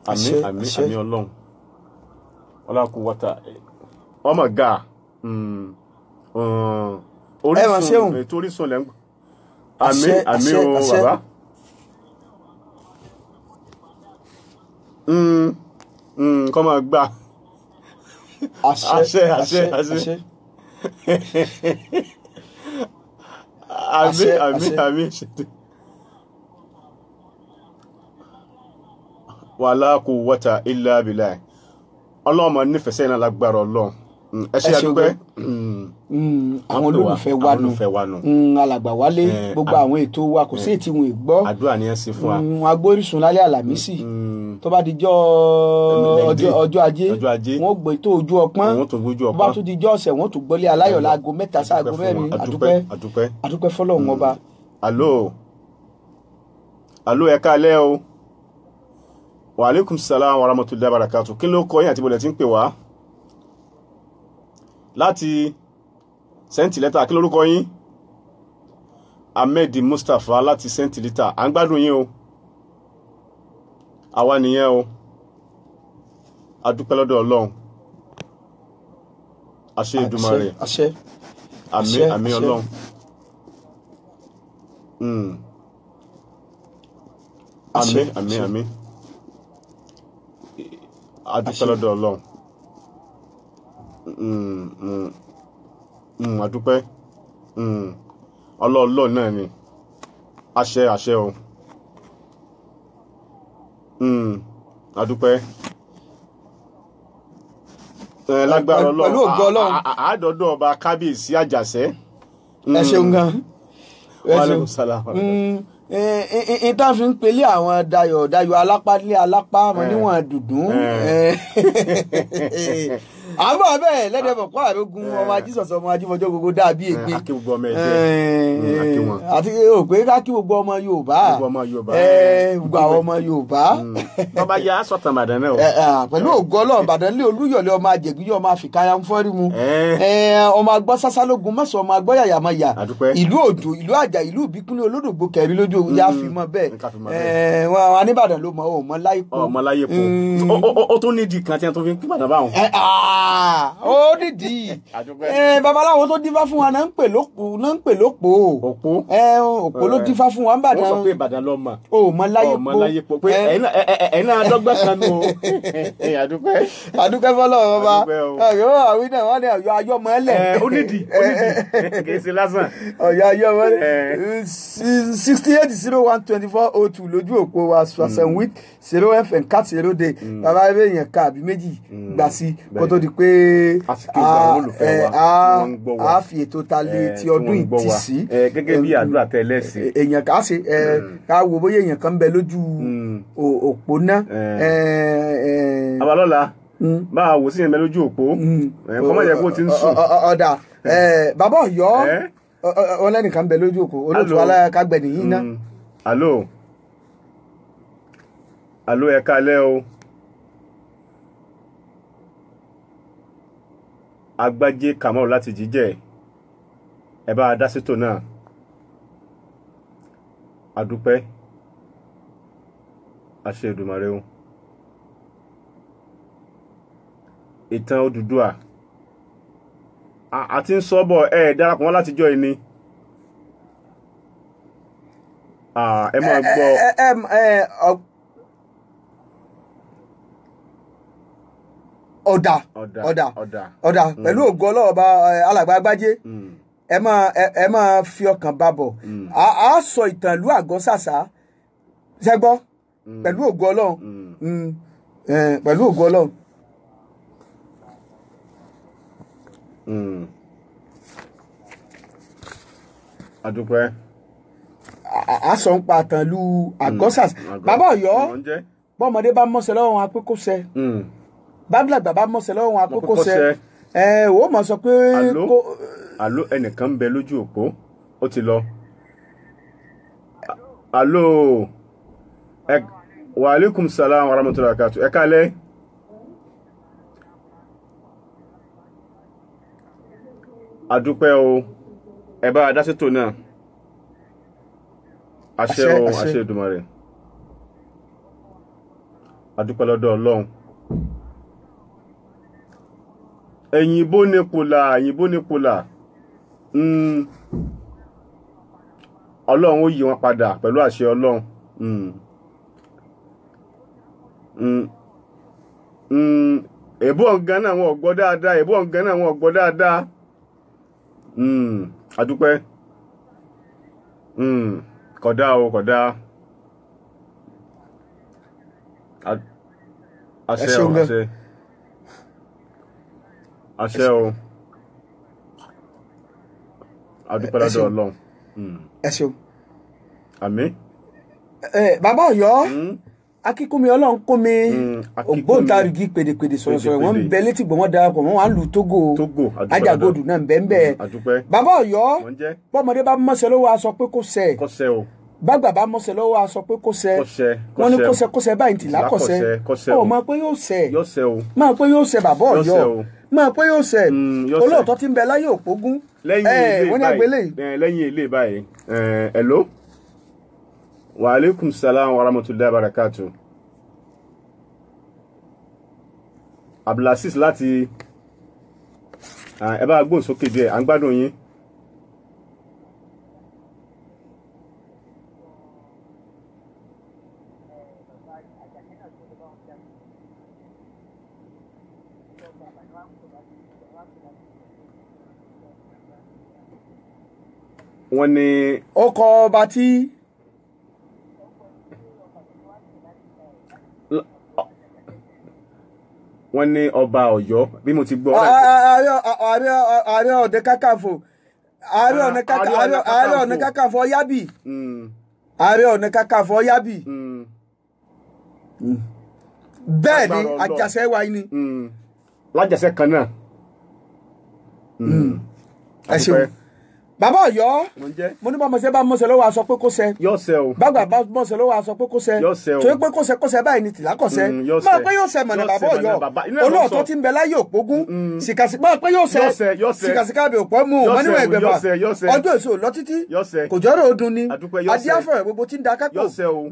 àmín Ọlọ́run ọlọ́kùn wọ́tà ọmọ ga orísun ètò orísun lẹ́ngbọ̀n. àmín o bàbá. kọ́ máa gbà. àṣẹ. àmín wàlá quwwata illa billah. Ọlọ́run máa nífẹ̀ẹ́ sẹ́yìn náà lágbára Ọlọ́run. ẹ ṣe àdúpẹ́. àwọn olólùfẹ́ wa nù alàgbà Wálé gbogbo àwọn ètò wa kò sí ètí wọn ìgbọ́. àdúrà ni ẹ ṣe fún wa. agbórísun lálẹ́ àlàmísì tó bá di ọjọ́ ajé wọ́n gbé tó ojú ọpọ́n tó bá tún di jọ́ ọ̀sẹ̀ wọ́n tún gbọ́lé aláyọ̀ láago 3 sí aago 4 àdúpẹ́ fọlọ́run ọba. alo ẹ káalẹ́ o. Wa alaikum salam wa rahmatullahi wa barakatuh. kí ló kọ yín àti bọ́lẹ̀ tí ń pè wá láti sẹ́ǹtì lẹ́tà kí lórúkọ yín. Ahmed Mustapha láti sẹ́ǹtì lẹ́tà à ń gbádùn yín o. àwa nìyẹn o. adúpẹ́ lọ́dọ̀ Ọlọ́run. àṣẹ Èdùmàrè. àmín Ọlọ́run. àmín. adúpẹ́ lọ́dọ̀ Ọlọ́run. adúpẹ́ ọlọ́ọ̀lọ́ náà ni àṣẹ o. adúpẹ́ lágbára Ọlọ́run pẹ̀lú ògo Ọlọ́run àádọ́dọ̀ ọba kábíyèsí àjàṣẹ́. ẹ ṣeun gan. wàlẹ́kùn sálàm. ìtàn fi ń pelé àwọn dayọ̀ alápá lé alápá wọn níwọ̀n dùdún. àmọ́ bẹ́ẹ̀ lẹ́dẹ̀ẹ́bọ̀ kọ́ àrógun ọmọ ajísọ̀sọ̀ ọmọ ajímọjọ́ gbogbo dàbí ègbé. akí gbogbo ọmọ ẹ̀jẹ̀ àti òpè kákí gbogbo ọmọ Yorùbá gbogbo àwọn ọmọ Yorùbá. bàbá yà á sọ̀tàn Ìbàdàn náà o. pẹ̀lú ògo Ọlọ́run Ìbàdàn lé Olúyọ̀lé ọmọ àjẹgúyọ̀ ọmọ àfikàyà ń fọ́rí mu. ọmọ agbọ́ sásálógún mọ́sàn ọmọ agbọ́ yàyàmọ́yà ìlú Òjò ìlú Àjà ìlú Ìbíkúnlé Olódògbò kẹrin lójú yà fi mọ́ bẹ́ẹ̀. wọn aníbàdàn ló mọ ọmọ láyépò. ó tún nídìí kan tí wọn tún fi ń kíbàdàn báwọn. ó nídìí babaláwo tó dífá fún wa náà ń pè lópò òpó ló dífá fún wa ń bàdàn. wọ́n sọ pé Ìbàdàn lọ mọ̀. ó mọ láyépò pé ẹ̀yin náà dọ́gbẹ́ kan nù. àdúpẹ́ fọlọ́run ọba ọ̀yọ́ àwọn náà wọ́n ní ọ̀yọ́ ayọ́mọ́lẹ̀. ó nídìí kì í ṣe lásán. ọ̀yọ́ ayọ́mọ́lẹ̀ 68 01 24 02 lójú òpó wa 68 01 24 02 bàbá ẹgbẹ́ yẹn ká àbí méjì gbà sí kó tó di pé a fi ètò ta lé ti ọdún ìtì sí. Gẹ́gẹ́ bí àdúrà tẹ́lẹ̀ sí. Èèyàn ká ṣe ká wo bóyá èèyàn kan ń bẹ lójú òpó náà. Abalọ́la bá a wò sí yẹn bẹ lójú òpó kọ́mọ̀ yẹ kó ti ń sùn. Ọ̀dà bàbá Ọ̀yọ́ ọlẹ́nìkan ń bẹ lójú òpó olóòtú alákàgbẹ̀ nìyí náà. Alo ẹ káalẹ́ o. Agbájé Kàmáù láti Jíjẹ̀ ẹ bá a dá sétò náà. Adúpẹ́ àṣẹ Èdùmàrè o. Ìtàn Odùduwà àti ń sọ́bọ̀ darapọ̀ wọn láti jọ ìní. Ẹ máa gbọ́. Ọ̀dà pẹ̀lú ògo ọlọ́ọ̀ba alàgbà Agbájé ẹ máa fi ọkàn bá bọ̀ a sọ ìtàn ìlú Àgọ́sàsá ṣẹ́gbọ́ pẹ̀lú ògo Ọlọ́run pẹ̀lú ògo Ọlọ́run. Adúpẹ́. A sọ ń pa ìtàn ìlú Àgọ́sàsá. Bàbá Ọ̀yọ́ bọ́mọdé bá mọ́sẹ̀ lọ́wọ́ wọn apẹ́kọ́sẹ́ bàbá bá mọ̀sẹ̀ lọ́wọ́ wọn àkókò sẹ́ ó mọ̀ sọ pé. Àló ẹnìkan ń bẹ lójú òpó ó ti lọ. Àló wa alaikum salam wa rahmatullahi wa barakatuh ẹ káalẹ́. Adúpẹ́ o ẹ bá a dá sétò náà. Àṣẹ o àṣẹ Èdùmàrè. Adúpẹ́ lọ́dọ̀ Ọlọ́run. Ẹ̀yìnbó ní pòlà Ọlọ́run ó yí wọn padà pẹ̀lú àṣẹ Ọlọ́run. Èbó ọ̀gán náà wọn ò gbọ́ dáadáa. Adúpẹ́. Kódà o kódà. Àṣẹ o àṣẹ o. Adúpẹ́ lọ́dọ̀ Ọlọ́run. Ẹ ṣeun. Àmín. Bàbá Ọ̀yọ́ akíkúnmi Ọlọ́run kún mi ògbóǹtarìgì pèdèpèdè sọ̀rọ̀sọ̀rọ̀ wọ́n ń bẹ létí gbọ̀n wọ́n darapọ̀ wọ́n wà ń lu Tógò Ajagodu náà ń bẹ ń bẹ. Bàbá Ọ̀yọ́ bọ́mọdé bá mọ̀ṣẹ́ lọ́wọ́ aṣọ pé kò sẹ́ bàgbà bá mọ̀ṣẹ́ lọ́wọ́ aṣọ pé kò sẹ́ wọ́n ní kọ́sẹ́ báyìí tì lákọ̀sẹ́ ọ̀ máa pé yóò sẹ́ bàbá Ọ̀yọ́ máa pé yóò sẹ́ olóòótọ́ tí ń bẹ láyé òpógún wọ́n ní àgbélé. Lẹ́yìn ilé báyìí hello wa alaikum salam wa rahmatullahi wa barakatuh. Abdulaziz láti ẹ bá gbóhùn sókè díẹ̀ à ń gbádùn yín. Wọ́n ní ọkọ̀ ọba tí wọ́n ní ọba Ọ̀yọ́ bí mo ti gbọ́. Ààrẹ Ọ̀nà Kakanfò Ààrẹ Ọ̀nà Kakanfò Ọ̀yábì Ààrẹ Ọ̀nà Kakanfò Ọ̀yábì bẹ́ẹ̀ ni àjàṣẹ́ wa ni. Lájàṣẹ́ kan náà. Ẹ ṣeun. Bàbá Ọ̀yọ́ mo ní bọ́mọ̀ṣẹ́ bá mọ̀ṣẹ́ lọ́wọ́ aṣọ pé kó sẹ́ yóò sẹ́ o bàgbà bá mọ̀ṣẹ́ lọ́wọ́ aṣọ pé kó sẹ́ torí pé kó sẹ́ báyìí ni tìlá kọ̀ sẹ́ máa pé yóò sẹ́ mọ̀nà bàbá Ọ̀yọ́ olóòótọ́ tí ń bẹ láyé òpógún máa pé yóò sẹ́ sìkàsìkà bí òpó mú wọn níwọ̀n ẹgbẹ̀fà ọjọ́ èso lọ títí kò jọ́rọ̀ ọdún ni adíáfọ̀rẹ̀ gbogbo tí ń da kápò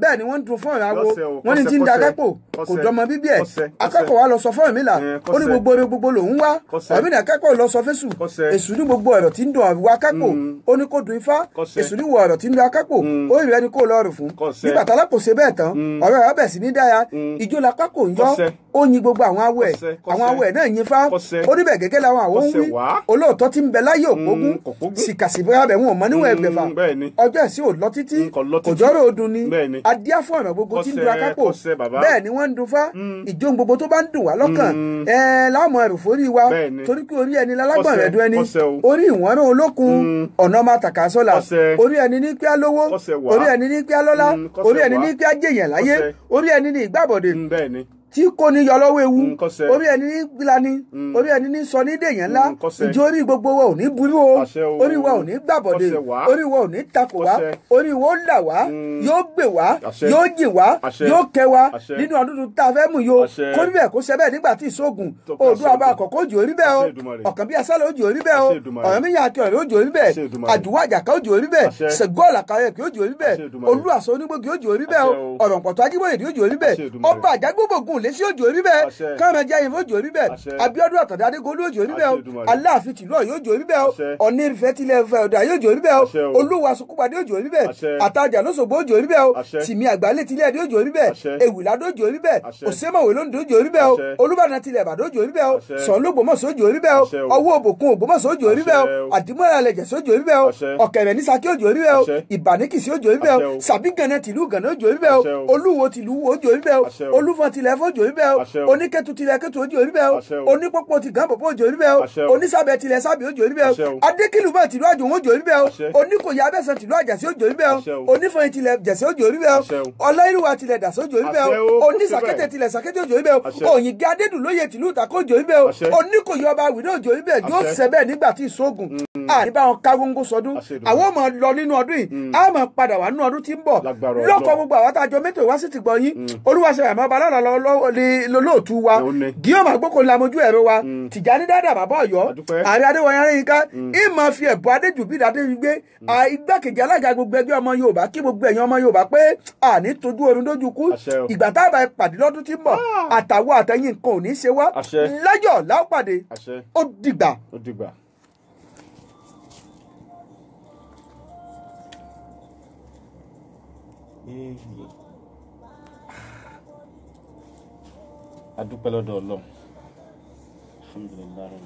bẹ́ẹ̀ ni wọ́n ń dun fún ìràwọ̀ wọ́n ní tí ń da kápò kò jọmọ bíbí ẹ̀ akẹ́kọ̀ọ́ wa lọ sọ fún ẹ̀mí là ó ní gbogbo lòún wá ẹ̀mí náà akẹ́kọ̀ọ́ lọ sọ fésù èṣù ní gbogbo ẹ̀rọ tí ń dùn àwa kápò ó ní kó dun ifá èṣù ní wọ ọ̀rọ̀ tí ń lo akápò ó rí ẹni kó lọ́ọ̀rù fún nígbà tá lápò ṣe bẹ́ẹ̀ tán ọ̀rọ̀ rẹ̀ bẹ̀ sí ní dáya ìjó la kápò ń yọ ó yin gbogbo àwọn awọ ẹ̀ náà yin fá ó níbẹ̀ gẹ́gẹ́ làwọn àwọn ń wí olóòótọ́ tí ń bẹ láyé òpógún sìkàsìbúra bẹ̀ wọn ò mọ níwọ̀n ẹgbẹ̀fà ọjọ́ ẹ̀sìn ò lọ títí kò jọ́rọ̀ ọdún ni adíá fún ọ̀nà gbogbo tí ń du akápò bẹ́ẹ̀ ni wọ́n ń dun fá ìjó gbogbo tó bá ń dùn wá lọ́kàn láàmú ẹrù forí wa torí pé orí ẹni lálágbọ̀n rẹ̀ dún ẹni orí ìwọ̀nrán olókun ọ̀nà máa tàkà sọ́la orí ẹni ní pé á lówó orí ẹni ní pé á lọ́lá orí ẹni ní pé á jèèyàn láyé orí ẹni ní ìgbàbọ̀dé tí kò ní yọ lọ́wọ́ ewu orí ẹni ní gbilani orí ẹni ní sọ ní dèèyàn ńlá ìjọ orí gbogbo wa ò ní burú o orí wa ò ní gbàbọ̀dé orí wa ò ní takò wá orí wa ó là wá yóò gbè wá yóò jìn wá yóò kẹ́ wá nínú ọdún tá a fẹ́ mú yó kó rí bẹ́ẹ̀ kó ṣe bẹ́ẹ̀ nígbà tí ìṣògùn Oòduà bá àkọ́kọ́ òjò orí bẹ́ẹ̀ o ọ̀kan bí asálẹ̀ òjò orí bẹ́ẹ̀ o ọ̀rọ̀ mi yàn akẹ́ ọ̀rẹ́ òjò orí bẹ́ẹ̀ àdúwà àjàká òjò orí bẹ́ẹ̀ ṣègọ́ọ̀lù àkàrẹ̀ kí òjò orí bẹ́ẹ̀ olú àṣọ onígbòkì òjò orí bẹ́ẹ̀ o ọ̀rọ̀ pọ̀tọ́ ajíbóyè ní òjò orí bẹ́ẹ̀ ọba àjágbóbògùn lé sí òjò orí bẹ́ẹ̀ kọ́mọ jẹ́ ìfọ̀ òjò orí bẹ́ẹ̀ Abíọ́dún Àtàndá Adégolú òjò orí bẹ́ẹ̀ o Aláàfin tìlú Ọ̀yọ́ òjò orí bẹ́ẹ̀ o Ọ̀ọ̀ni Ifẹ̀ tilẹ̀ Ifẹ̀ Ọ̀dà òjò orí bẹ́ẹ̀ o Olúwa Sùkúbadé òjò orí bẹ́ẹ̀ Àtajà lóṣogbo òjò orí bẹ́ẹ̀ o Tìmì Àgbálẹ̀ tilẹ̀ Ẹdẹ òjò orí bẹ́ẹ̀ Èwìládé òjò orí bẹ́ẹ̀ Òsèmọ̀wé lóńdó òjò orí bẹ́ẹ̀ o Olúbàdàn tilẹ̀ Ìbàdàn òjò orí bẹ́ẹ̀ o Ṣọ̀ún l'Ógbómọ̀ṣọ́ òjò orí bẹ́ẹ̀ o Ọwọ́ Òbòkun Ògbómọ̀ṣọ́ òjò orí bẹ́ẹ̀ o Àdìmọ́lá Ẹlẹ́jẹ̀ṣọ́ òjò orí bẹ́ẹ̀ o Ọ̀kẹ̀rẹ̀ ní Ṣakí òjò orí bẹ́ẹ̀ o Ìbàníkìsí òjò orí bẹ́ẹ̀ o Ṣàbígànnà tìlú Gànà òjò orí bẹ́ẹ̀ o Olúwo tìlú Wo òjò orí bẹ́ẹ̀ o Olúfọ̀n tilẹ̀ Ẹ̀fọ́ òjò orí bẹ́ẹ̀ o Oníkẹ́tù tilẹ̀ Kẹ́tù òjò orí bẹ́ẹ̀ o Onípòpò ti Gànbòpò òjò orí bẹ́ẹ̀ o Onísàbẹ̀ tilẹ̀ Sàbẹ̀ òjò orí bẹ́ẹ̀ o Adékìlúmọ̀ tìlú Àjòhún òjò orí bẹ́ẹ̀ o Oníkòyí Abẹ́sàn tìlú Àjàsí òjò orí bẹ́ẹ̀ o Onífọ̀yín tilẹ̀ Jẹ̀sẹ̀ òjò orí bẹ́ẹ̀ o Ọláìrúwà tilẹ̀ Dàsó òjò orí bẹ́ẹ̀ o Onísàkété tilẹ̀ Sàkété òjò orí bẹ́ẹ̀ o Òyìngí Adédùlóyè tìlú Ìtàkó òjò orí bẹ́ẹ̀ o Oníkòyí ọba Àwìnà òjò orí bẹ́ẹ̀ yóò ṣẹ bẹ́ẹ̀ nígbà tí ìṣóògùn àdìbá wọn ká góńgó sọdún àwọn ọmọ lọ nínú ọdún yìí a máa padà wá nínú ọdún tí ń bọ̀ lọ́kọ̀ gbogbo àwọn àtàjọ mẹ́tò wá sí ti gbọ́ yín Olúwaṣẹ́ àmọ́ ọba lára lọ́lọ́ọ̀tù wa Guillaume Agbóko lamojú ẹ̀rọ wa Tìjání Dáadáa bàbá Ọ̀yọ́ Ààrẹ Adéwọ̀nyí Adéyínká ìmọ̀ fi ẹ̀bùn Adéjùbí Adérígbé igbákejì alága gbogbo ẹgbẹ́ ọmọ Yorùbá kí gbogbo ẹ̀yin ọmọ Yorùbá pé àní tójú oorun dójú kú ìgbà tá a bá pàdé lọ́dún tí ń bọ̀ àtàwọn àtẹ̀yìn nǹkan ò ní ṣe wá láyọ̀ láòpàdé ó dìgbà. adúpẹ́ lọ́dọ̀ Ọlọ́run alhamdulilayi